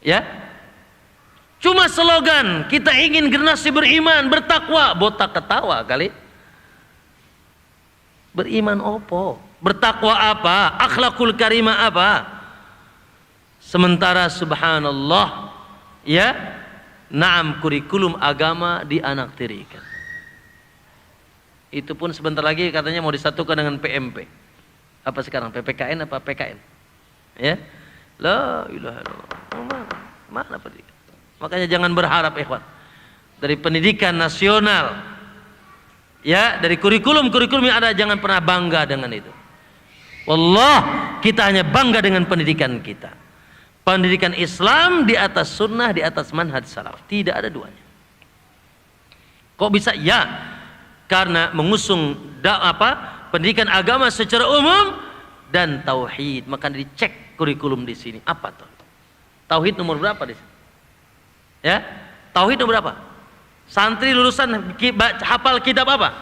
Ya, cuma slogan kita ingin generasi beriman, bertakwa, botak ketawa kali. Beriman opo? Bertakwa apa? Akhlakul karimah apa? Sementara subhanallah ya, naam, kurikulum agama dianaktirikan. Itu pun sebentar lagi katanya mau disatukan dengan PMP. Apa sekarang? PPKN apa PKN? Ya. La ilaha illallah. Mana pendidikan? Makanya jangan berharap ikhwan dari pendidikan nasional. Ya, dari kurikulum-kurikulum yang ada, jangan pernah bangga dengan itu. Wallah, kita hanya bangga dengan pendidikan kita. Pendidikan Islam di atas sunnah, di atas manhaj salaf. Tidak ada duanya. Kok bisa? Ya, karena mengusung pendidikan agama secara umum dan tauhid. Maka dicek kurikulum di sini apa tuh? Tauhid nomor berapa di sini? Ya, tauhid nomor berapa? Santri lulusan hafal kitab apa?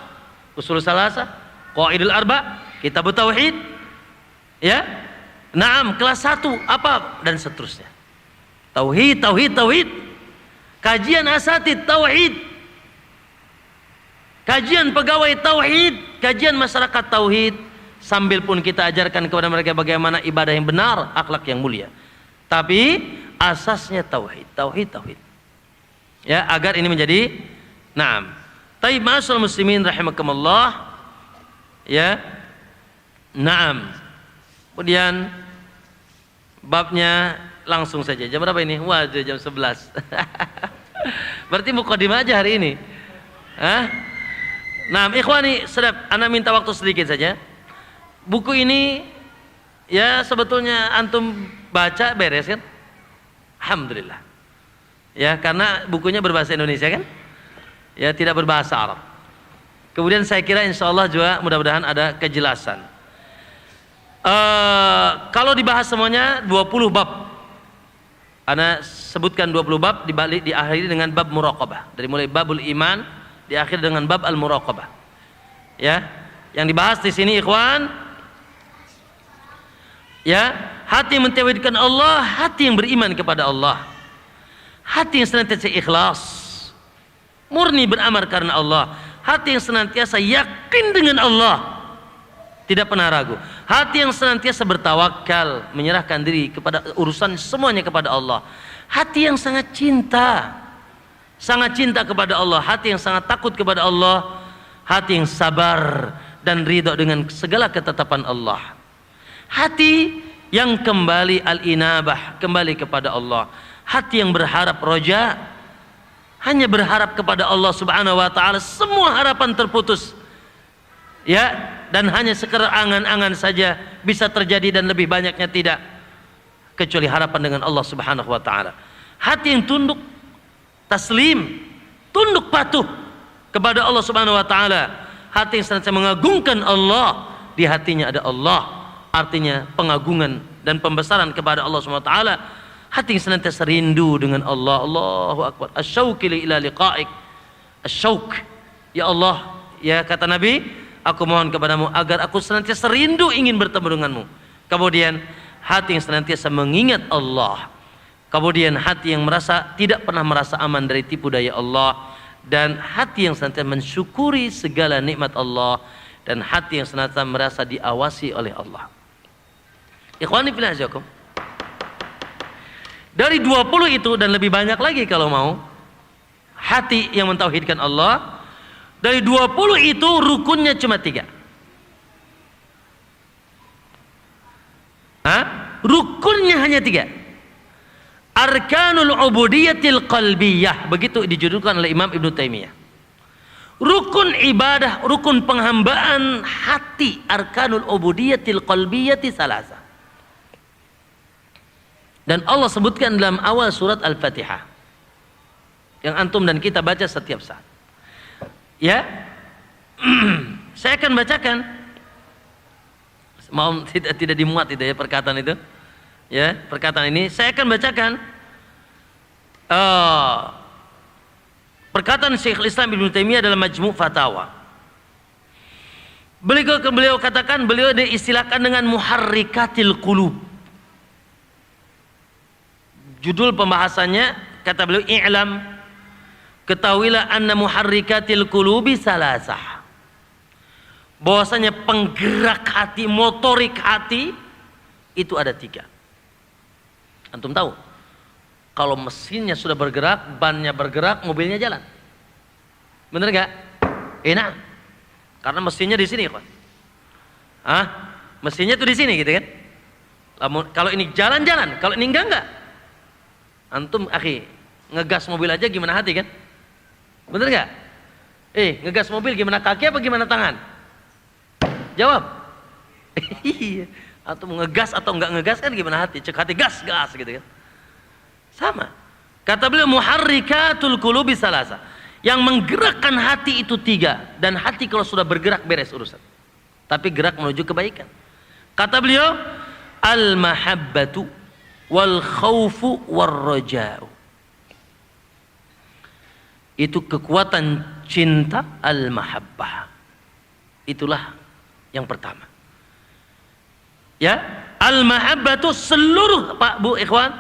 Ushul Salasah, Qawaidul Arba, Kitab Tauhid. Ya, naam, kelas 1 apa dan seterusnya. Tauhid, tauhid, tauhid. Kajian asatid tauhid. Kajian pegawai tauhid, kajian masyarakat tauhid, sambil pun kita ajarkan kepada mereka bagaimana ibadah yang benar, akhlak yang mulia. Tapi asasnya tauhid. Ya, agar ini menjadi na'am. Taib ma'asyiral muslimin rahimakumullah. Ya. Na'am. Kemudian babnya langsung saja. Jam berapa ini? Wah, jam 11. Berarti mukadimah aja hari ini. Hah? Nah, ikhwani, sedap, ana minta waktu sedikit saja. Buku ini ya sebetulnya antum baca beres kan? Alhamdulillah. Ya, karena bukunya berbahasa Indonesia kan? Ya, tidak berbahasa Arab. Kemudian saya kira insya Allah juga mudah-mudahan ada kejelasan. Kalau dibahas semuanya 20 bab. Ana sebutkan 20 bab, diakhiri dengan bab muraqabah. Dari mulai babul iman diakhiri dengan bab al-muraqabah. Ya, yang dibahas di sini ikhwan, ya, hati yang mentauhidkan Allah, hati yang beriman kepada Allah. Hati yang senantiasa ikhlas, murni beramal karena Allah. Hati yang senantiasa yakin dengan Allah, tidak pernah ragu. Hati yang senantiasa bertawakal, menyerahkan diri kepada urusan semuanya kepada Allah. Hati yang sangat cinta kepada Allah. Hati yang sangat takut kepada Allah. Hati yang sabar dan ridho dengan segala ketetapan Allah. Hati yang kembali al-inabah, kembali kepada Allah. Hati yang berharap roja, hanya berharap kepada Allah subhanahu wa ta'ala. Semua harapan terputus, ya, dan hanya sekedar angan-angan saja bisa terjadi dan lebih banyaknya tidak, kecuali harapan dengan Allah subhanahu wa ta'ala. Hati yang tunduk, taslim, tunduk patuh kepada Allah subhanahu wa ta'ala. Hati yang senantiasa mengagungkan Allah. Di hatinya ada Allah, artinya pengagungan dan pembesaran kepada Allah subhanahu wa ta'ala. Hati yang senantiasa rindu dengan Allah. Allahu Akbar. Asyauqi ila liqa'ik. Asyauq. Ya Allah, ya kata Nabi, aku mohon kepadamu agar aku senantiasa rindu ingin bertemu denganmu. Kemudian hati yang senantiasa mengingat Allah. Kemudian hati yang tidak pernah merasa aman dari tipu daya Allah. Dan hati yang senantiasa mensyukuri segala nikmat Allah. Dan hati yang senantiasa merasa diawasi oleh Allah. Ikhwani fillah azakum. Dari 20 itu dan lebih banyak lagi kalau mau, hati yang mentauhidkan Allah, dari 20 itu rukunnya cuma 3. Rukunnya hanya 3. Arkanul ubudiyatil qalbiyah, begitu dijudulkan oleh Imam Ibnu Taimiyah. Rukun ibadah, rukun penghambaan hati, arkanul ubudiyatil qalbiyati salasa. Dan Allah sebutkan dalam awal surat Al-Fatihah, yang antum dan kita baca setiap saat. Ya, saya akan bacakan. Mau tidak dimuat itu ya perkataan itu. Ya, perkataan ini saya akan bacakan. Perkataan Syekhul Islam Ibnu Taimiyah dalam Majmu' Fatawa. Beliau katakan, beliau diistilahkan dengan muharrikatil qulub. Judul pembahasannya, kata beliau, i'lam, ketahuilah anna muharrikatil qulubi salasah. Bahwasanya penggerak hati, motorik hati itu ada 3. Antum tahu, kalau mesinnya sudah bergerak, bannya bergerak, mobilnya jalan. Bener gak? Enak. Karena mesinnya di sini, kan? Mesinnya tuh di sini, gitu kan? Kalau ini jalan-jalan, kalau ini enggak. Antum akhi, ngegas mobil aja gimana hati kan? Bener gak? Ngegas mobil gimana kaki apa gimana tangan? Jawab. Iya. Atau ngegas atau enggak ngegas kan gimana hati? Cek hati gas gitu kan? Sama. Kata beliau muharrikatul qulubi salasa. Yang menggerakkan hati itu 3, dan hati kalau sudah bergerak beres urusan. Tapi gerak menuju kebaikan. Kata beliau al-mahabbatu wal khaufu war raja'u. Itu kekuatan cinta, al-mahabbah. Itulah yang pertama. Ya, al-mahabbatu seluruh Pak Bu ikhwan,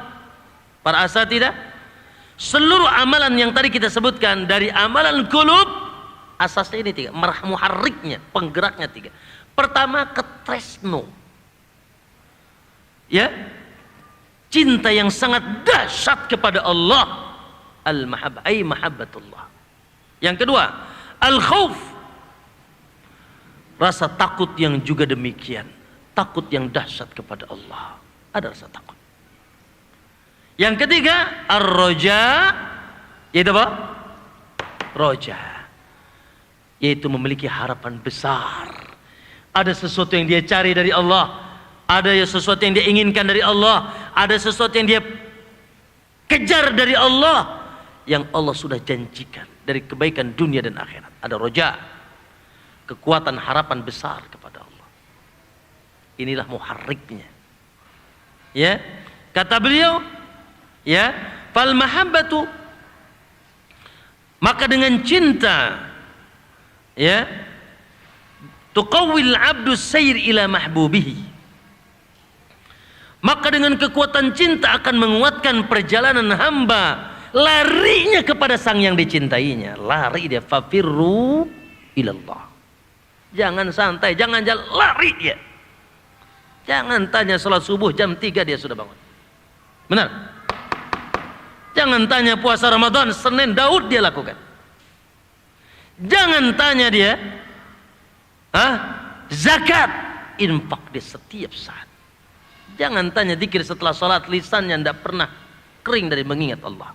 para asatidah, seluruh amalan yang tadi kita sebutkan dari amalan qulub, asasnya ini 3, muharriknya, penggeraknya 3. Pertama, ketresno. Ya. cinta yang sangat dahsyat kepada Allah. Al-mahabbah ay mahabbatullah. Yang kedua, al-khauf, rasa takut yang juga demikian, takut yang dahsyat kepada Allah, ada rasa takut. Yang ketiga, ar-roja, yaitu apa? Roja, yaitu memiliki harapan besar. Ada sesuatu yang dia cari dari Allah, ada sesuatu yang dia inginkan dari Allah, ada sesuatu yang dia kejar dari Allah, yang Allah sudah janjikan dari kebaikan dunia dan akhirat. Ada roja, kekuatan harapan besar kepada Allah. Inilah muharriknya. Ya, kata beliau, ya, fal mahabbatu, maka dengan cinta, ya, tuqawwil abdu sayr ila mahbubihi, maka dengan kekuatan cinta akan menguatkan perjalanan hamba larinya kepada sang yang dicintainya. Lari dia, fafirru ilallah. Jangan santai, jangan jalan, lari dia. Jangan tanya salat subuh jam 3 dia sudah bangun. Benar? Jangan tanya puasa Ramadan Senin Daud dia lakukan. Jangan tanya dia zakat, infak di setiap saat. Jangan tanya zikir setelah salat, lisannya tidak pernah kering dari mengingat Allah.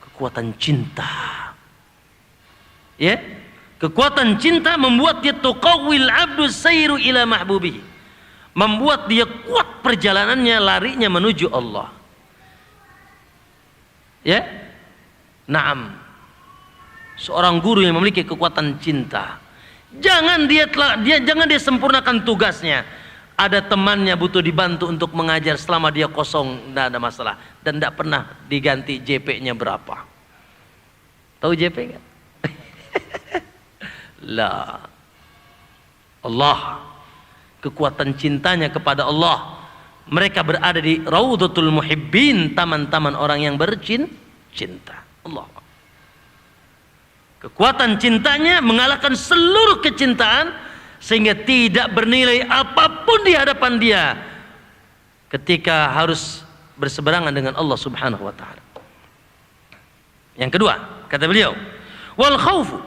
Kekuatan cinta, ya, kekuatan cinta membuat dia tuqawwil abdu sayru ila mahbubihi, membuat dia kuat perjalanannya, larinya menuju Allah. Ya, naam, seorang guru yang memiliki kekuatan cinta, jangan dia sempurnakan tugasnya. Ada temannya butuh dibantu untuk mengajar, selama dia kosong tidak ada masalah, dan tidak pernah diganti JP-nya berapa. Tahu JP kan? La, Allah, kekuatan cintanya kepada Allah, mereka berada di Raudhatul Muhibbin, taman-taman orang yang bercinta. Allah, kekuatan cintanya mengalahkan seluruh kecintaan, sehingga tidak bernilai apapun di hadapan dia ketika harus berseberangan dengan Allah Subhanahu wa taala. Yang kedua, kata beliau, wal khaufu,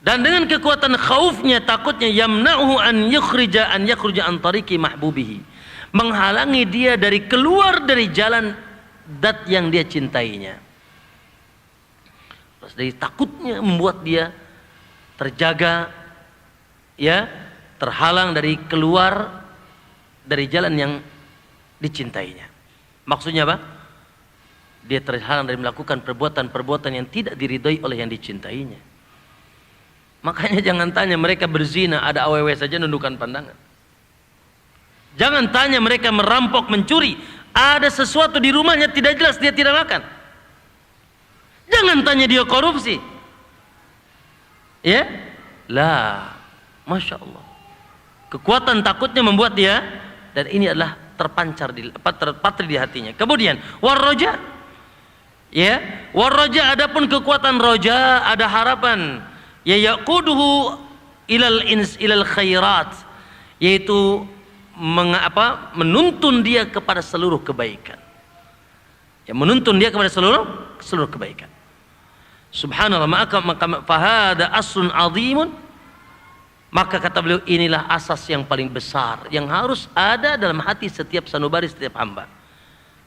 dan dengan kekuatan khaufnya, takutnya, yamna'uhu an yakhruja an tariqi mahbubihi, menghalangi dia dari keluar dari jalan zat yang dia cintainya. Terus dari takutnya membuat dia terjaga, ya, terhalang dari keluar dari jalan yang dicintainya. Maksudnya apa? Dia terhalang dari melakukan perbuatan-perbuatan yang tidak diridhoi oleh yang dicintainya. Makanya jangan tanya mereka berzina, ada awewe saja nundukkan pandangan. Jangan tanya mereka merampok, mencuri, ada sesuatu di rumahnya tidak jelas dia tidak makan. Jangan tanya dia korupsi, ya, lah, masya Allah, kekuatan takutnya membuat dia, dan ini adalah terpatri di hatinya. Kemudian warroja, ya, warroja, adapun kekuatan roja, ada harapan, ya, yaquduhu ilal khairat, yaitu menuntun dia kepada seluruh kebaikan, ya, menuntun dia kepada seluruh kebaikan. Subhanallah, maka fahada aslun azimun, maka kata beliau, inilah asas yang paling besar yang harus ada dalam hati setiap sanubari, setiap hamba.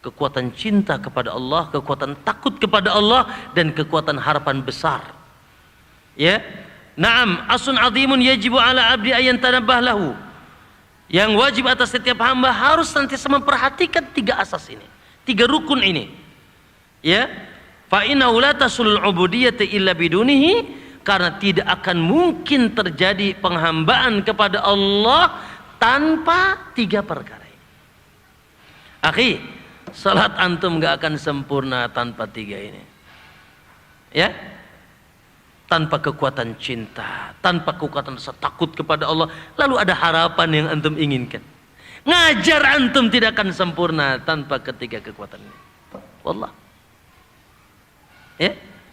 Kekuatan cinta kepada Allah, kekuatan takut kepada Allah, dan kekuatan harapan besar. Ya, naam, aslun azimun yajibu ala abdi ayan tanabbah lahu, yang wajib atas setiap hamba harus senantiasa memperhatikan tiga asas ini, tiga rukun ini. Ya, fa innahu la tasulul ubudiyyata illa bidunihi, karena tidak akan mungkin terjadi penghambaan kepada Allah tanpa tiga perkara ini. Akhi, salat antum gak akan sempurna tanpa tiga ini. Ya, tanpa kekuatan cinta, tanpa kekuatan rasa takut kepada Allah, lalu ada harapan yang antum inginkan. Ngajar antum tidak akan sempurna tanpa ketiga kekuatan ini. Wallah. Ya,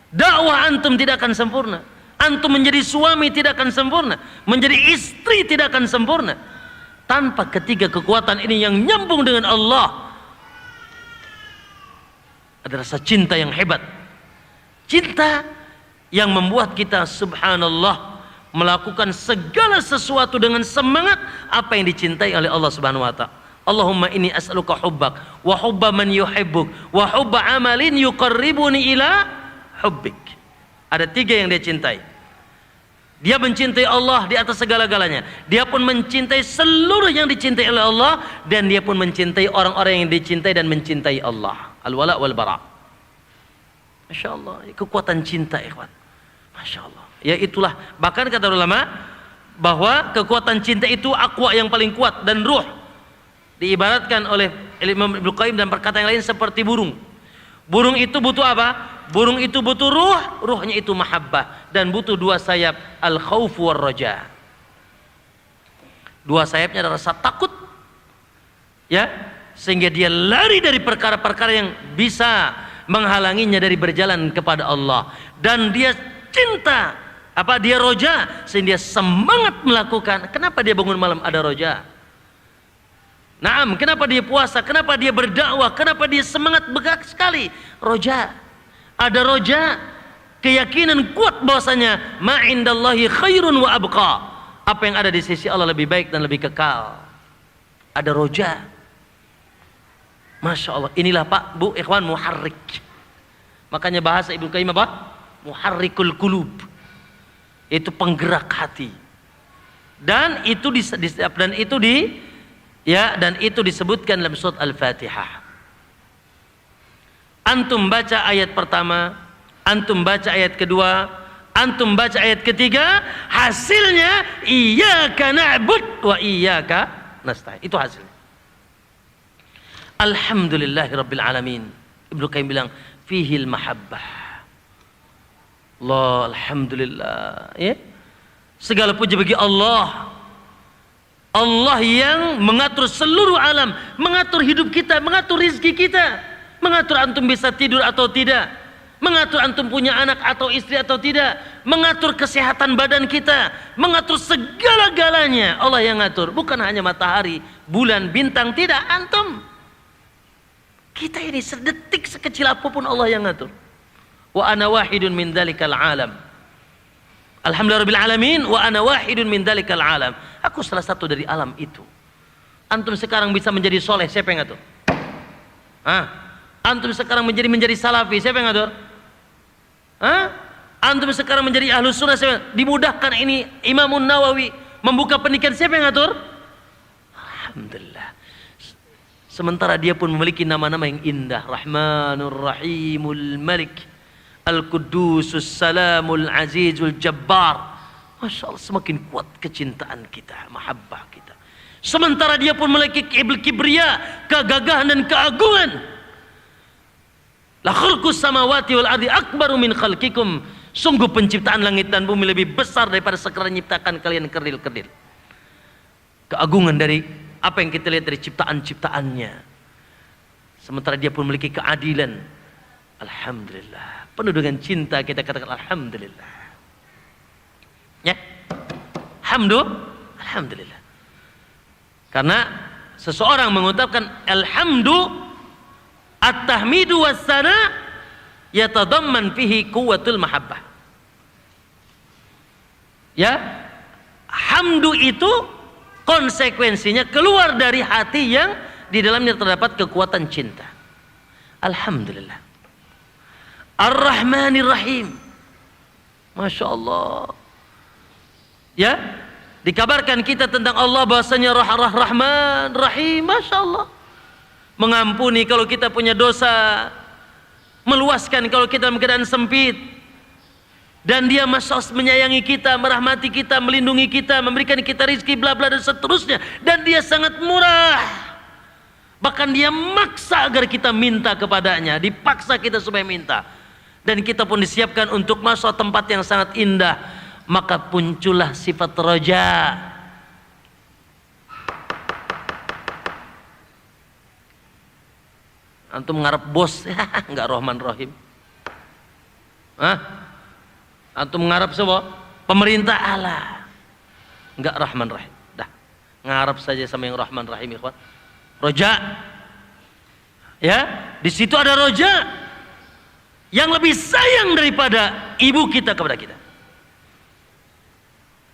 dakwah antum tidak akan sempurna. Antum menjadi suami tidak akan sempurna, menjadi istri tidak akan sempurna Tanpa ketiga kekuatan ini yang nyambung dengan Allah, ada rasa cinta yang hebat. Cinta yang membuat kita subhanallah melakukan segala sesuatu dengan semangat apa yang dicintai oleh Allah Subhanahu wa taala. Allahumma inni as'aluka hubbak wa hubba man yuhibbuk wa hubba amalin yuqarribuni ila hubbik. Ada tiga yang dia cintai. Dia mencintai Allah di atas segala-galanya. Dia pun mencintai seluruh yang dicintai oleh Allah, dan dia pun mencintai orang-orang yang dicintai dan mencintai Allah. Al-wala wal bara. Masya Allah, kekuatan cinta, ikhwan. Masya Allah. Ya itulah, bahkan kata ulama bahwa kekuatan cinta itu aqwa yang paling kuat, dan ruh diibaratkan oleh Imam Ibnu Qayyim dan perkataan yang lain seperti burung. Burung itu butuh apa? Burung itu butuh ruh, ruhnya itu mahabbah, dan butuh dua sayap, al-khauf war raja. Dua sayapnya ada rasa takut, ya, sehingga dia lari dari perkara-perkara yang bisa menghalanginya dari berjalan kepada Allah, dan dia cinta, dia roja, sehingga dia semangat melakukan. Kenapa dia bangun malam? Ada roja. Naam, kenapa dia puasa? Kenapa dia berdakwah? Kenapa dia semangat begak sekali? Roja. Ada roja, keyakinan kuat bahwasanya ma indallahi khairun wa abqa. Apa yang ada di sisi Allah lebih baik dan lebih kekal. Ada roja. Masya Allah. Inilah Pak, Bu, ikhwan, muharrik. Makanya bahasa Ibnu Qayyim apa? Muharrikul qulub. Itu penggerak hati. Dan itu disebutkan dalam surat Al-Fatihah. Antum baca ayat pertama, antum baca ayat kedua, antum baca ayat ketiga, hasilnya iyyaka na'bud wa iyyaka nasta'in. Itu hasilnya. Alhamdulillahirabbil alamin. Ibnu Qayyim bilang fihil mahabbah. Allah, alhamdulillah, ya. Segala puji bagi Allah. Allah yang mengatur seluruh alam, mengatur hidup kita, mengatur rizki kita, mengatur antum bisa tidur atau tidak, mengatur antum punya anak atau istri atau tidak, mengatur kesehatan badan kita, mengatur segala-galanya. Allah yang ngatur, bukan hanya matahari, bulan, bintang, tidak, antum. Kita ini sedetik sekecil apapun Allah yang ngatur. Wa ana wahidun min dalikal alam. Alhamdulillahirabbil alamin wa ana wahidun min dalikal alam. Aku salah satu dari alam itu. Antum sekarang bisa menjadi soleh, siapa yang ngatur? Antum sekarang menjadi salafi, siapa yang ngatur? Antum sekarang menjadi ahlus sunnah, siapa? Dimudahkan ini Imamun Nawawi membuka pendidikan, siapa yang ngatur? Alhamdulillah. Sementara dia pun memiliki nama-nama yang indah. Rahmanur Rahimul Malik, Al-Qudusus Salamul Azizul Jabbar. Masya Allah, semakin kuat kecintaan kita, mahabbah kita. Sementara dia pun memiliki kibriya, kegagahan dan keagungan. La khalqus samawati wal ardi akbaru min khalqikum. Sungguh penciptaan langit dan bumi lebih besar daripada sekarang menciptakan kalian kerdil-kerdil. Keagungan dari apa yang kita lihat dari ciptaan-ciptaannya. Sementara dia pun memiliki keadilan. Alhamdulillah. Penuh dengan cinta kita katakan alhamdulillah. Ya. Alhamdulillah. Karena seseorang mengucapkan alhamdu at-tahmidu was-sana yatadamman fihi quwwatul mahabbah. Ya. Hamdu itu konsekuensinya keluar dari hati yang di dalamnya terdapat kekuatan cinta. Alhamdulillah. Ar-Rahmanir Rahim. Masya Allah. Ya, dikabarkan kita tentang Allah bahasanya Rahman Rahim. Masya Allah. Mengampuni kalau kita punya dosa, meluaskan kalau kita dalam keadaan sempit, dan dia Masya Allah menyayangi kita, merahmati kita, melindungi kita, memberikan kita rizki, bla bla dan seterusnya. Dan dia sangat murah. Bahkan dia maksa agar kita minta kepadanya, dipaksa kita supaya minta. Dan kita pun disiapkan untuk masuk tempat yang sangat indah. Maka muncullah sifat roja. Antum mengharap bos, enggak Rahman Rahim. Antum mengharap semua pemerintah Allah, enggak Rahman Rahim. Dah, Ngarep saja sama yang Rahman Rahim, ikhwan. Roja. Ya, di situ ada roja yang lebih sayang daripada ibu kita kepada kita.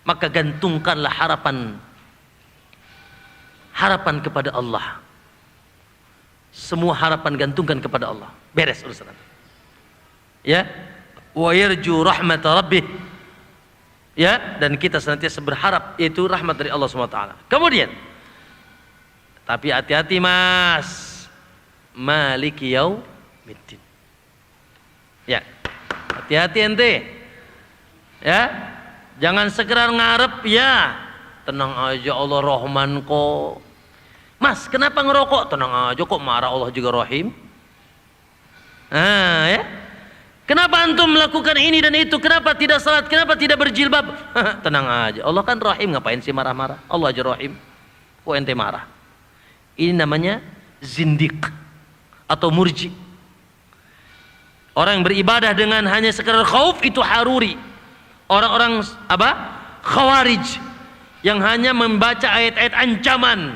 Maka gantungkanlah harapan kepada Allah. Semua harapan gantungkan kepada Allah. Beres urusan. Ya, wa yarju rahmat rabbih. Ya, dan kita senantiasa berharap itu rahmat dari Allah SWT. Kemudian, tapi hati-hati mas, maliki yaumiddin. Ya, hati-hati ente. Ya, jangan sekedar ngarep ya. Tenang aja Allah Rahman kok. Mas, kenapa ngerokok? Tenang aja kok, marah Allah juga Rahim. Nah, ya. Kenapa antum melakukan ini dan itu? Kenapa tidak salat? Kenapa tidak berjilbab? Tenang aja, Allah kan Rahim, ngapain sih marah-marah? Allah aja Rahim. Kok ente marah? Ini namanya zindik atau murji. Orang yang beribadah dengan hanya sekadar khauf itu haruri. Orang-orang apa? Khawarij yang hanya membaca ayat-ayat ancaman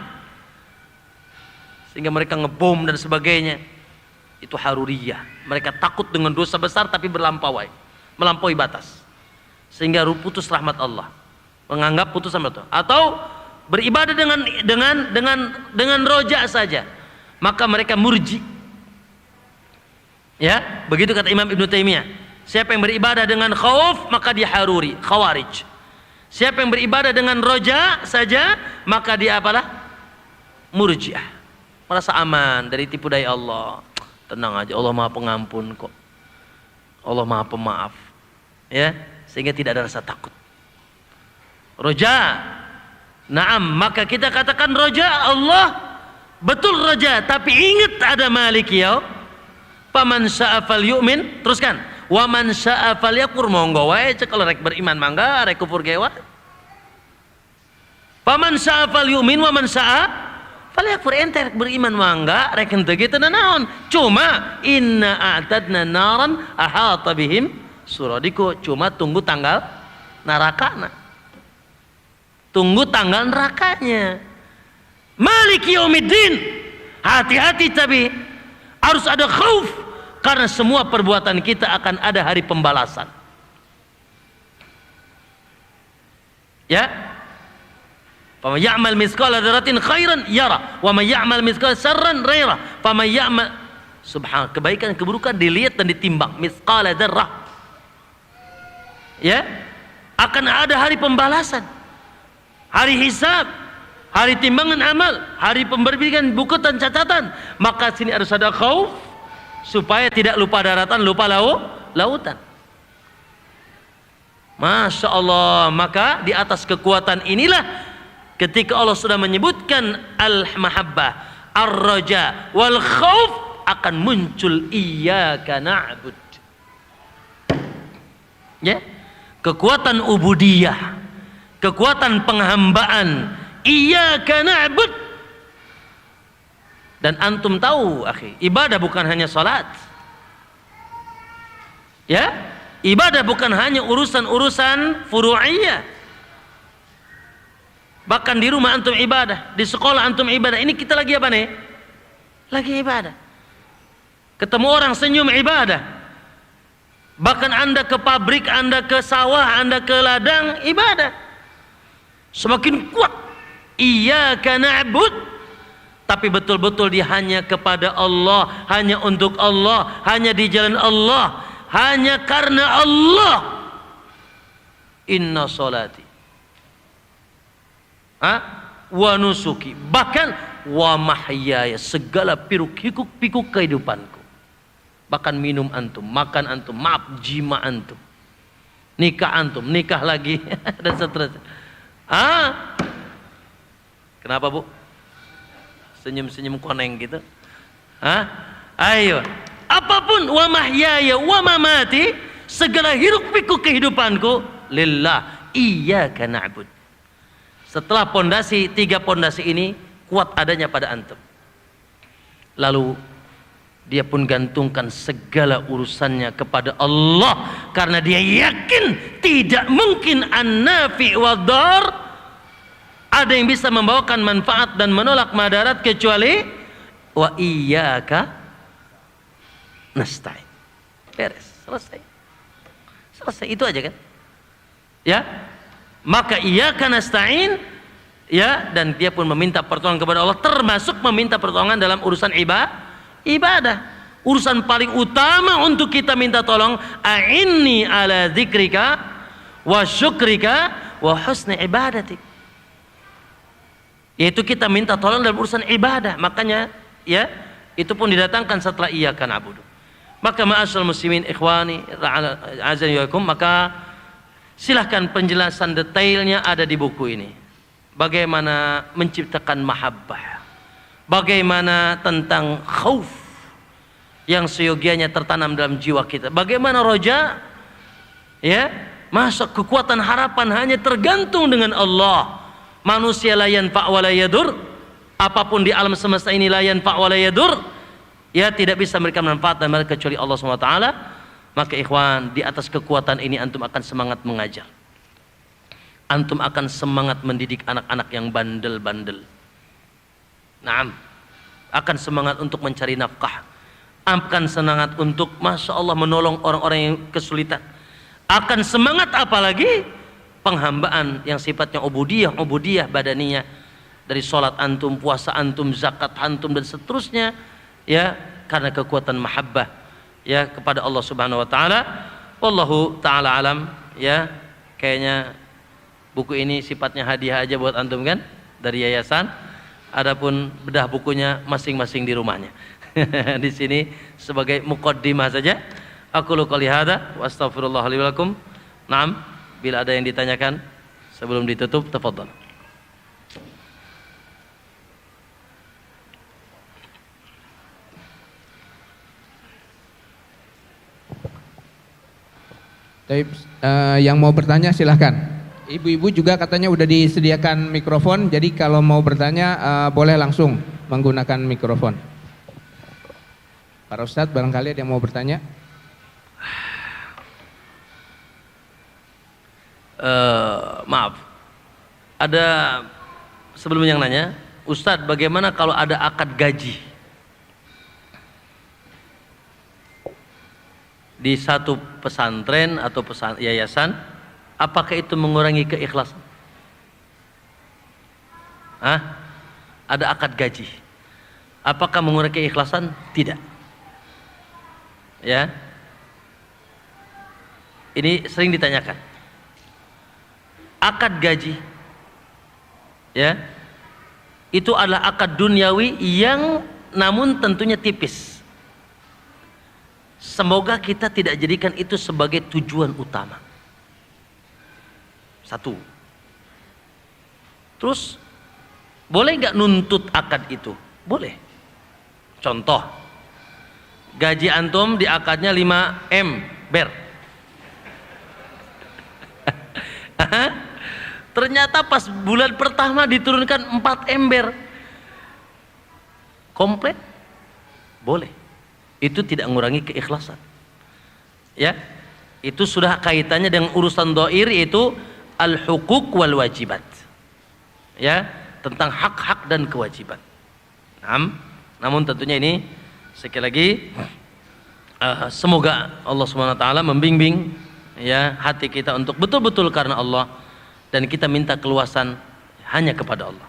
sehingga mereka ngebom dan sebagainya, itu haruriyah. Mereka takut dengan dosa besar tapi melampaui batas sehingga putus rahmat Allah, menganggap putus rahmat Allah. Atau beribadah dengan roja saja, maka mereka murji. Ya, begitu kata Imam Ibn Taimiyah. Siapa yang beribadah dengan khauf maka dia haruri, khawarij. Siapa yang beribadah dengan roja saja maka dia apalah? Murji'ah. Merasa aman dari tipu daya Allah. Tenang aja, Allah Maha Pengampun kok. Allah Maha Pemaaf. Ya, sehingga tidak ada rasa takut. Roja. Naam, maka kita katakan roja Allah. Betul roja, tapi ingat ada Malik ya. Faman sya'a falyu'min. Teruskan. Wa man sya'a falyakfur. Monggo wae cek kalau rek beriman mangga, rek kufur ge wae. Faman sya'a falyu'min wa man sya'a falyakfur. Ente rek beriman mangga, rek henteu kitu naon. Cuma inna a'tadna naran ahata bihim suradiku. Cuma tunggu tanggal nerakana. Tunggu tanggal nerakanya. Maliki yaumiddin. Hati-hati tapi harus ada khauf. Karena semua perbuatan kita akan ada hari pembalasan. Ya. Faman ya'mal mithqala dzarratin khairan yara wa man ya'mal mithqala syarran yara. Faman ya'mal, subhanallah, kebaikan keburukan dilihat dan ditimbang mithqala dzarrah. Ya. Akan ada hari pembalasan. Hari hisab, hari timbangan amal, hari pemberbikan buku dan catatan. Maka sini harus ada khauf supaya tidak lupa daratan, lupa lautan. Masya Allah. Maka di atas kekuatan inilah ketika Allah sudah menyebutkan al-mahabbah, ar-raja, wal khauf, akan muncul iyyaka na'bud. Ya, kekuatan ubudiyah, kekuatan penghambaan, iyyaka na'bud. Dan antum tahu, akhi, ibadah bukan hanya salat. Ya, ibadah bukan hanya urusan-urusan furu'iyah. Bahkan di rumah antum ibadah, di sekolah antum ibadah. Ini kita lagi apa nih? Lagi ibadah. Ketemu orang senyum ibadah. Bahkan anda ke pabrik, anda ke sawah, anda ke ladang, ibadah. Semakin kuat. Iyyaka na'bud. Tapi betul-betul dia hanya kepada Allah, hanya untuk Allah, hanya di jalan Allah, hanya karena Allah. Inna salati wa nusuki, bahkan wa mahyaya, segala pikuk kehidupanku, bahkan minum antum, makan antum, maaf, jima antum, nikah antum, nikah lagi dan seterusnya. Kenapa bu? Senyum-senyum koneng gitu. Ayo, apapun, wa mahyaya wa mamati, segala hiruk pikuk kehidupanku lillah, iyyaka na'bud. Setelah pondasi, 3 pondasi ini kuat adanya pada antum, lalu dia pun gantungkan segala urusannya kepada Allah, karena dia yakin tidak mungkin an-nafi wa dar ada yang bisa membawakan manfaat dan menolak madarat kecuali wa iyyaka nasta'in. Beres, selesai. Selesai, itu aja kan? Ya. Maka iyyaka nasta'in, ya, dan dia pun meminta pertolongan kepada Allah, termasuk meminta pertolongan dalam urusan ibadah. Urusan paling utama untuk kita minta tolong, a'inni ala dzikrika wa syukrika wa husni ibadatik. Yaitu kita minta tolong dalam urusan ibadah. Makanya ya, itu pun didatangkan setelah iyyaka na'budu. Maka ma'asyiral muslimin ikhwani azan yakum, maka silahkan penjelasan detailnya ada di buku ini. Bagaimana menciptakan mahabbah, bagaimana tentang khauf yang seyogianya tertanam dalam jiwa kita, bagaimana roja, ya, masa kekuatan harapan hanya tergantung dengan Allah. Manusia la yanfa' wa la yadur, apapun di alam semesta ini la yanfa' wa la yadur, ya, tidak bisa memberikan manfaat dan manfaat kecuali Allah SWT. Maka ikhwan, di atas kekuatan ini antum akan semangat mengajar, antum akan semangat mendidik anak-anak yang bandel-bandel. Naam, akan semangat untuk mencari nafkah, akan semangat untuk masya Allah menolong orang-orang yang kesulitan, akan semangat apalagi penghambaan yang sifatnya ubudiyah badaniyah, dari sholat antum, puasa antum, zakat antum dan seterusnya, ya, karena kekuatan mahabbah, ya, kepada Allah Subhanahu wa taala. Wallahu taala alam, ya. Kayaknya buku ini sifatnya hadiah aja buat antum kan, dari yayasan. Adapun bedah bukunya masing-masing di rumahnya. Di sini sebagai muqaddimah saja. Aku qouli hada wa astaghfirullah li wa lakum. Naam, bila ada yang ditanyakan sebelum ditutup, tafadhal. Yang mau bertanya silahkan. Ibu-ibu juga katanya udah disediakan mikrofon, jadi kalau mau bertanya boleh langsung menggunakan mikrofon. Para Ustadz, barangkali ada yang mau bertanya? Maaf, ada sebelum yang nanya, Ustadz, bagaimana kalau ada akad gaji di satu pesantren atau yayasan? Apakah itu mengurangi keikhlasan? Ada akad gaji, apakah mengurangi keikhlasan? Tidak. Ya, ini sering ditanyakan. Akad gaji, ya, itu adalah akad duniawi yang namun tentunya tipis. Semoga kita tidak jadikan itu sebagai tujuan utama. Satu. Terus boleh nggak nuntut akad itu? Boleh. Contoh, gaji antum di akadnya 5 M ber. Ternyata pas bulan pertama diturunkan 4 ember. Komplit? Boleh. Itu tidak mengurangi keikhlasan. Ya, itu sudah kaitannya dengan urusan dhair, yaitu al-huquq wal wajibat. Ya, tentang hak-hak dan kewajiban. Namun tentunya ini sekali lagi semoga Allah Subhanahu wa taala membimbing, ya, hati kita untuk betul-betul karena Allah, dan kita minta keluasan hanya kepada Allah.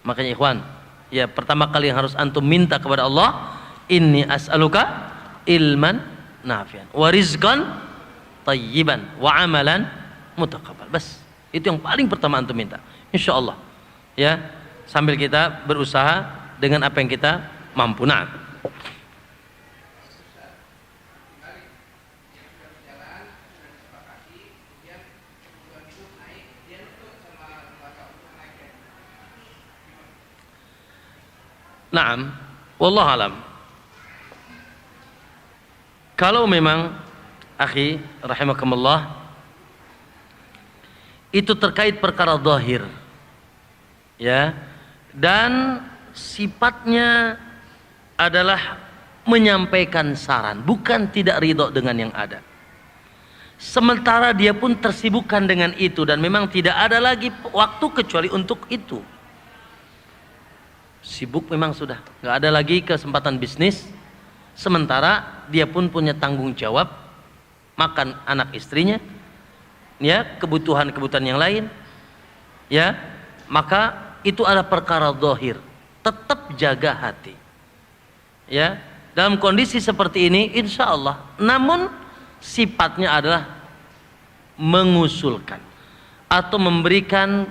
Makanya ikhwan, ya, pertama kali yang harus antum minta kepada Allah, inni as'aluka ilman nafi'an wa rizqan tayyiban wa amalan mutaqabbal. Bas, itu yang paling pertama antum minta, insyaallah, ya, sambil kita berusaha dengan apa yang kita mampu. Nah, naam, wallahu alam. Kalau memang akhi rahimakumullah itu terkait perkara zahir, ya, dan sifatnya adalah menyampaikan saran, bukan tidak ridho dengan yang ada. sementara dia pun tersibukkan dengan itu dan memang tidak ada lagi waktu kecuali untuk itu. Sibuk memang sudah, nggak ada lagi kesempatan bisnis, sementara dia pun punya tanggung jawab makan anak istrinya, ya, kebutuhan-kebutuhan yang lain, ya, maka itu adalah perkara zahir. Tetap jaga hati, ya, dalam kondisi seperti ini insya Allah. Namun sifatnya adalah mengusulkan atau memberikan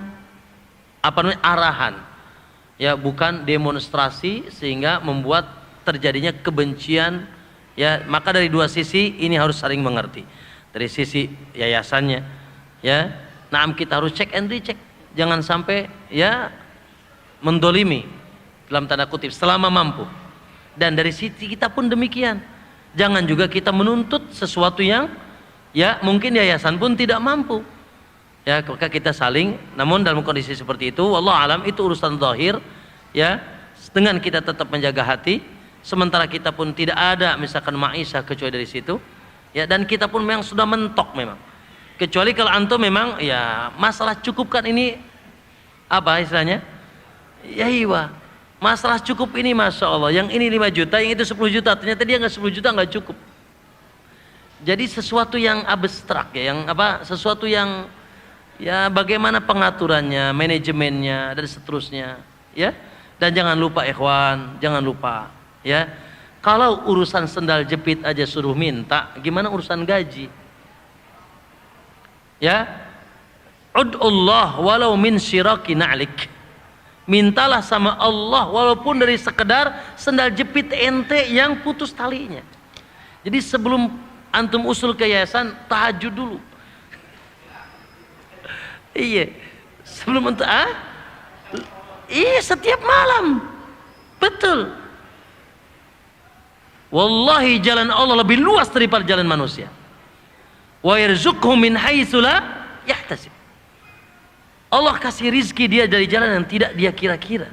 arahan, ya, bukan demonstrasi sehingga membuat terjadinya kebencian, ya. Maka dari dua sisi ini harus saling mengerti. Dari sisi yayasannya, ya, kita harus cek and recheck, jangan sampai, ya, mendolimi dalam tanda kutip selama mampu. Dan dari sisi kita pun demikian, jangan juga kita menuntut sesuatu yang, ya, mungkin yayasan pun tidak mampu, ya. Maka kita saling, namun dalam kondisi seperti itu wallahu alam itu urusan zahir, ya, dengan kita tetap menjaga hati, sementara kita pun tidak ada misalkan maisha kecuali dari situ, ya, dan kita pun memang sudah mentok memang, kecuali kalau antum memang, ya, masalah cukupkan ini apa istilahnya, ya, iya, masalah cukup ini masya Allah, yang ini 5 juta, yang itu 10 juta, ternyata dia nggak 10 juta nggak cukup. Jadi sesuatu yang abstrak, ya, yang sesuatu yang, ya, bagaimana pengaturannya, manajemennya dan seterusnya, ya. Dan jangan lupa ikhwan, jangan lupa, ya, kalau urusan sendal jepit aja suruh minta, gimana urusan gaji, ya. Ud'ullah walau min syiraki na'lik, mintalah sama Allah walaupun dari sekedar sendal jepit ente yang putus talinya. Jadi sebelum antum usul ke yayasan, tahajud dulu. Iya, sebelum antum iya, setiap malam. Betul. Wallahi jalan Allah lebih luas daripada jalan manusia. Wa yarzuqhu min haitsu la yahtasib. Allah kasih rizki dia dari jalan yang tidak dia kira-kira.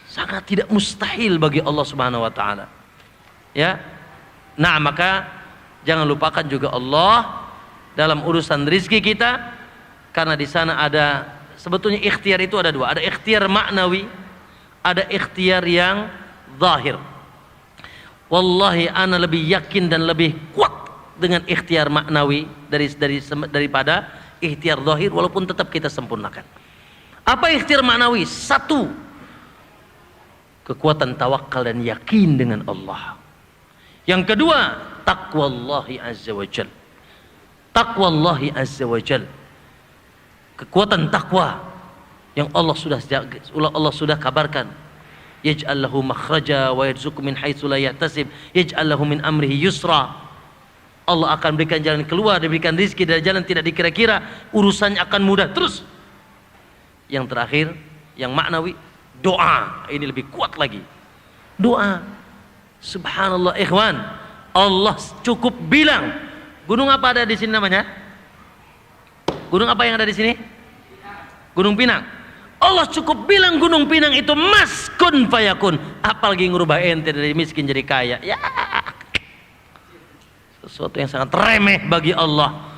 Sangat tidak mustahil bagi Allah Subhanahu wa taala. Ya. Nah, maka jangan lupakan juga Allah dalam urusan rizki kita, karena di sana ada, sebetulnya ikhtiar itu ada dua, ada ikhtiar maknawi, ada ikhtiar yang zahir. Wallahi ana lebih yakin dan lebih kuat dengan ikhtiar maknawi daripada ikhtiar zahir, walaupun tetap kita sempurnakan. Apa ikhtiar maknawi? Satu, kekuatan tawakal dan yakin dengan Allah. Yang kedua, taqwallahi azza wa jal. Taqwallahi azza wa jal, kekuatan takwa yang Allah sudah kabarkan. Yaj'al lahu makhraja wa yarzuqhu min haitsu la yahtasib, yaj'al lahu min amrihi yusra. Allah akan berikan jalan keluar, diberikan rizki dari jalan tidak dikira-kira, urusannya akan mudah terus. Yang terakhir, yang maknawi, doa. Ini lebih kuat lagi. Doa. Subhanallah ikhwan, Allah cukup bilang, gunung apa ada di sini namanya? Gunung apa yang ada di sini? Gunung Pinang. Allah cukup bilang Gunung Pinang itu mas kun fayakun. Apalagi ngubah ente dari miskin jadi kaya. Ya, sesuatu yang sangat remeh bagi Allah.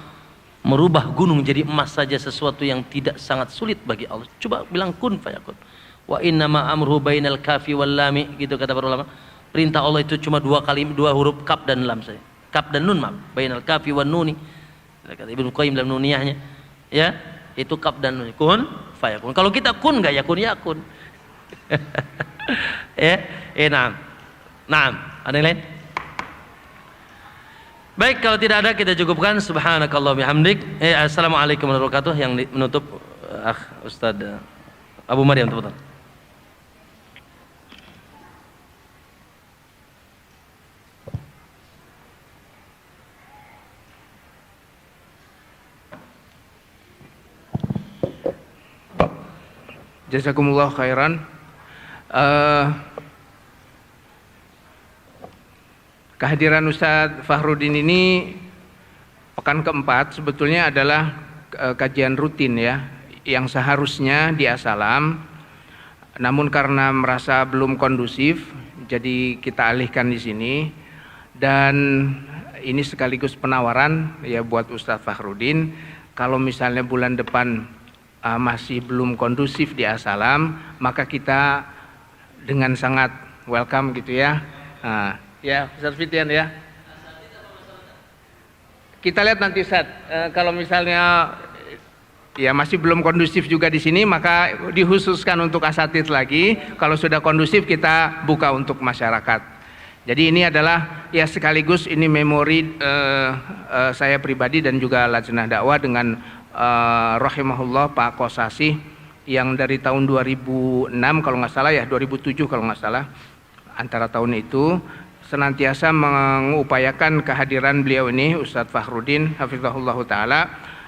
Merubah gunung jadi emas saja sesuatu yang tidak sangat sulit bagi Allah. Coba bilang kun fayakun. Wa innama amruhu bainal kafi wal lami, gitu kata para ulama. Perintah Allah itu cuma dua huruf kaf dan lam saja. Kaf dan nun, maaf. Bainal kafi wan nuni. Kata Ibnu Qayyim dalam nuniyahnya, ya, itu kaf dan nun. Kun fayakun. Kalau kita kun enggak yakun yakun. Ya, naam. Naam. Ada yang lain? Baik, kalau tidak ada kita cukupkan. Subhanakallah bihamdik. Assalamualaikum warahmatullahi wabarakatuh. Yang menutup Ustaz Abu Maryam, teman-teman. Jazakumullah khairan. Kehadiran Ustadz Fahrudin ini pekan keempat sebetulnya adalah kajian rutin, ya, yang seharusnya di As-Salam, namun karena merasa belum kondusif jadi kita alihkan di sini. Dan ini sekaligus penawaran ya buat Ustadz Fakhrudin, kalau misalnya bulan depan masih belum kondusif di As-Salam, maka kita dengan sangat welcome gitu ya. Ya Ustadz Fitian ya. Kita lihat nanti Ustadz, kalau misalnya ya masih belum kondusif juga di sini, maka dikhususkan untuk asatidz lagi. Kalau sudah kondusif kita buka untuk masyarakat. Jadi ini adalah ya sekaligus ini memori saya pribadi dan juga Lajnah Dakwah dengan rahimahullah Pak Kosasih yang dari tahun 2006 kalau nggak salah ya, 2007 kalau nggak salah, antara tahun itu senantiasa mengupayakan kehadiran beliau ini Ustadz Fakhrudin hafizahullah taala,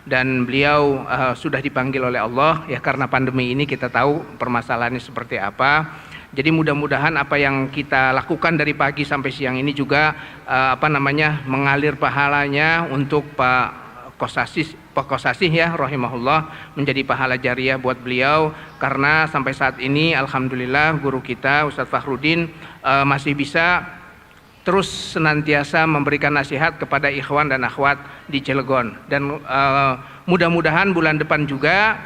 dan beliau sudah dipanggil oleh Allah ya, karena pandemi ini kita tahu permasalahannya seperti apa. Jadi mudah-mudahan apa yang kita lakukan dari pagi sampai siang ini juga mengalir pahalanya untuk Pak Kosasih ya rahimahullah, menjadi pahala jariah buat beliau, karena sampai saat ini alhamdulillah guru kita Ustadz Fakhrudin masih bisa terus senantiasa memberikan nasihat kepada ikhwan dan akhwat di Cilegon, dan mudah-mudahan bulan depan juga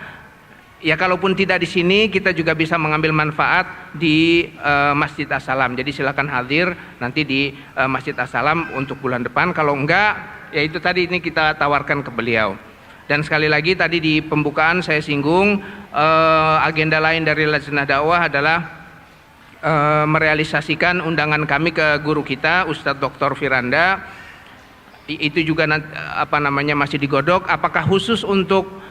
ya kalaupun tidak di sini kita juga bisa mengambil manfaat di Masjid As-Salam. Jadi silakan hadir nanti di Masjid As-Salam untuk bulan depan. Kalau enggak ya itu tadi ini kita tawarkan ke beliau. Dan sekali lagi tadi di pembukaan saya singgung agenda lain dari Lajnah Dakwah adalah merealisasikan undangan kami ke guru kita Ustadz Dr. Firanda. Itu juga masih digodok apakah khusus untuk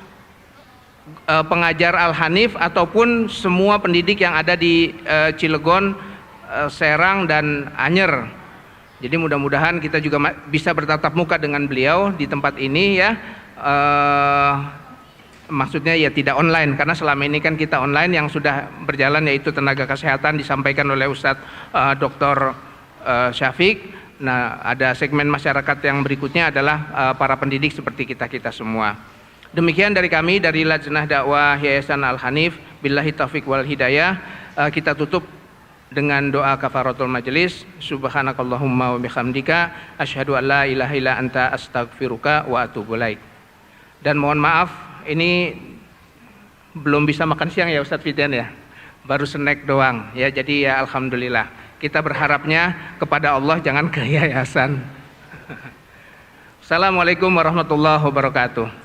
pengajar Al-Hanif ataupun semua pendidik yang ada di Cilegon, Serang dan Anyer. Jadi mudah-mudahan kita juga bisa bertatap muka dengan beliau di tempat ini ya. Maksudnya ya tidak online, karena selama ini kan kita online. Yang sudah berjalan yaitu tenaga kesehatan disampaikan oleh Ustadz Dr. Syafiq. Nah, ada segmen masyarakat yang berikutnya adalah para pendidik seperti kita semua. Demikian dari kami dari Lajnah Dakwah Yayasan Al-Hanif. Billahi taufiq wal hidayah. Kita tutup dengan doa kafaratul majelis. Subhanakallahumma wa bihamdika asyhadu an la ilaha illa anta astaghfiruka wa atubu ilaik. Dan mohon maaf, ini belum bisa makan siang ya Ustadz Fidan ya. Baru snack doang ya. Jadi ya alhamdulillah. Kita berharapnya kepada Allah, jangan ke yayasan. Assalamualaikum warahmatullahi wabarakatuh.